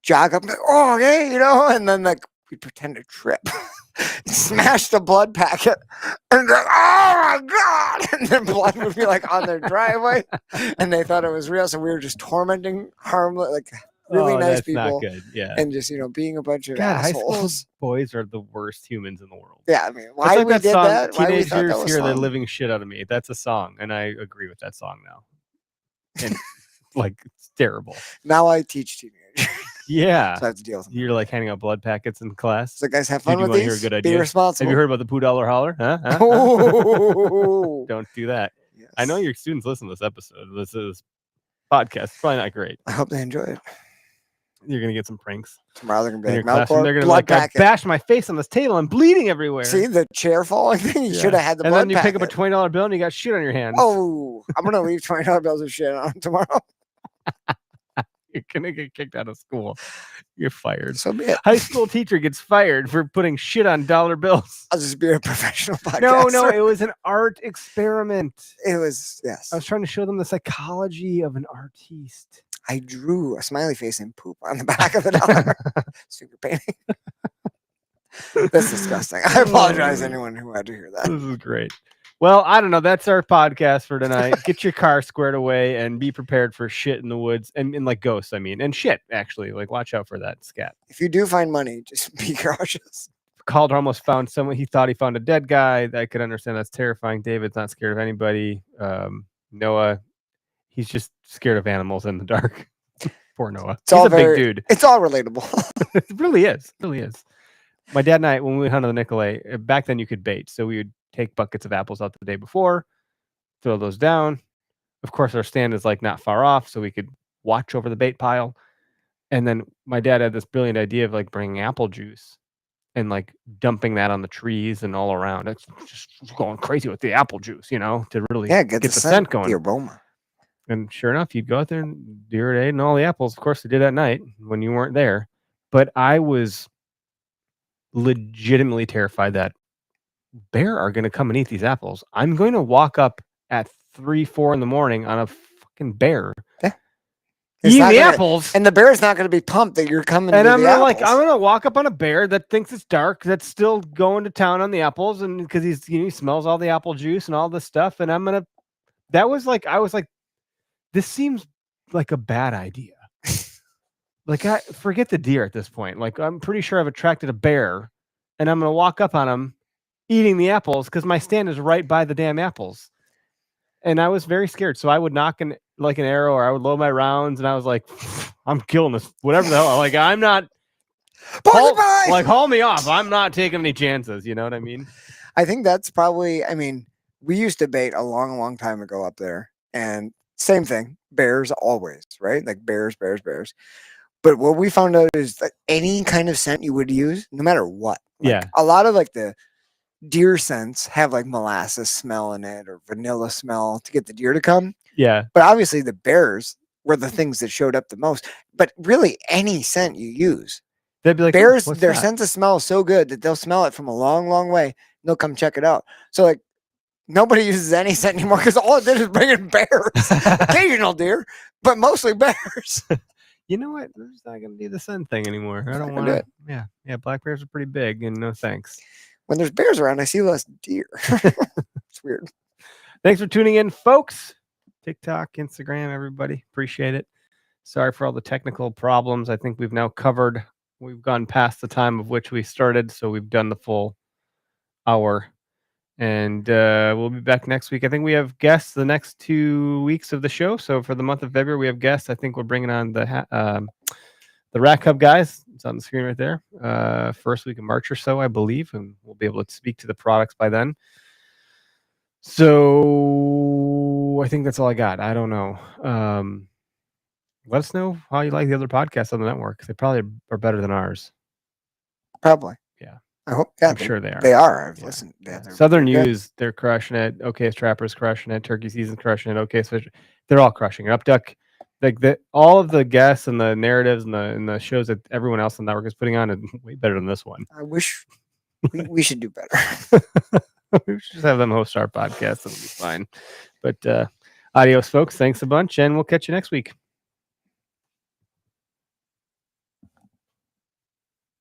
jog up, and like, oh, okay, and then like we'd pretend to trip, smash the blood packet, and then, oh my God, and then blood would be like on their driveway, and they thought it was real. So we were just tormenting harmless, like really Oh, nice that's people, not good. Yeah. and just, being a bunch of God, high school assholes. boys are the worst humans in the world. Yeah, I mean, It's why like we that did song, that? Why we thought Teenagers that was Hear the fun. Living Shit Out of Me. That's a song, and I agree with that song now. And like it's terrible. Now I teach teenagers, Yeah. so I have to deal with them. You're like handing out blood packets in class. So guys, have Dude, fun you with wanna hear a these. good Be idea? responsible. Have you heard about the $2 holler? Huh? Oh, Don't do that. I know yes. your students listen to this episode. This is podcast. It's probably not great. I hope they enjoy it. You're gonna get some pranks Tomorrow they're gonna be in like, your classroom. They're gonna be blood like, I packet. bashed my face on this table. I'm bleeding everywhere. See the chair falling thing? You Yeah. should have had the and blood then you pick up a packet. $20 bill and you got shit on your hands. Oh, I'm gonna leave $20 bills of shit on tomorrow. You're gonna get kicked out of school. You're fired. So be it. High school teacher gets fired for putting shit on dollar bills. I'll just be a professional podcaster. No, it was an art experiment. It was, yes. I was trying to show them the psychology of an artiste. I drew a smiley face and poop on the back of the dollar. Finger painting. That's disgusting. I apologize to anyone who had to hear that. This is great. Well, I don't know. That's our podcast for tonight. Get your car squared away and be prepared for shit in the woods and like ghosts, I mean, and shit, actually. Like, watch out for that scat. If you do find money, just be cautious. Calder almost found someone. He thought he found a dead guy. I could understand that's terrifying. David's not scared of anybody. Noah, he's just scared of animals in the dark. Poor Noah. It's He's all a very- big dude. It's all relatable. It really is. It really is. My dad and I, when we hunted the Nicolay, back then you could bait. So we would take buckets of apples out the day before, throw those down. Of course, our stand is like not far off, so we could watch over the bait pile. And then my dad had this brilliant idea of like bringing apple juice and like dumping that on the trees and all around. It's just going crazy with the apple juice, you know, to really Yeah, get the the scent going. the aroma. And sure enough, you'd go out there and deer ate and all the apples. Of course, they did at night when you weren't there. But I was legitimately terrified that bear are going to come and eat these apples. I'm going to walk up at 3-4 in the morning on a fucking bear It's eating not the gonna- apples. And the bear's not going to be pumped that you're coming. And to I'm the gonna apples. I'm gonna walk up on a bear that thinks it's dark, that's still going to town on the apples, and because he smells all the apple juice and all this stuff, and I was like, this seems like a bad idea. Like, I forget the deer at this point. Like, I'm pretty sure I've attracted a bear, and I'm gonna walk up on him, eating the apples because my stand is right by the damn apples, and I was very scared. So I would knock like an arrow, or I would load my rounds, and I was like, I'm killing this, whatever the hell. Like, I'm not. Haul me off. I'm not taking any chances. You know what I mean? I think that's probably, I mean, we used to bait a long, long time ago up there. And same thing, bears always, right? Like bears. But what we found out is that any kind of scent you would use, no matter what. Like, Yeah. a lot of like the deer scents have like molasses smell in it or vanilla smell to get the deer to come. Yeah. But obviously the bears were the things that showed up the most. But really any scent you use, They'd be like, "Ooh, bears, what's their that?" sense of smell is so good that they'll smell it from a long, long way. They'll come check it out. So like nobody uses any scent anymore because all it did is bring in bears. Occasional deer, but mostly bears. You know what? We're just not gonna do the sun thing anymore. I Not don't gonna want do to. it. Yeah. Black bears are pretty big, and no thanks. When there's bears around, I see less deer. It's weird. Thanks for tuning in, folks. TikTok, Instagram, everybody. Appreciate it. Sorry for all the technical problems. I think we've now covered. We've gone past the time of which we started, so we've done the full hour. And we'll be back next week. I think we have guests the next 2 weeks of the show. So for the month of February, we have guests. I think we're bringing on the Rack Hub guys. It's on the screen right there. First week of March or so, I believe, and we'll be able to speak to the products by then. So I think that's all I got. I don't know. Let us know how you like the other podcasts on the network. They probably are better than ours. Probably. Yeah. I hope. Yeah, I'm sure they are. They are. I've Yeah. listened. Yeah, they're Southern good. News, they're crushing it. OK Trapper's crushing it. Turkey Season's crushing it. OK Fish, they're all crushing it. Upduck, like all of the guests and the narratives and the shows that everyone else on the network is putting on are way better than this one. I wish we should do better. We should just have them host our podcast. It'll be fine. But adios, folks. Thanks a bunch, and we'll catch you next week.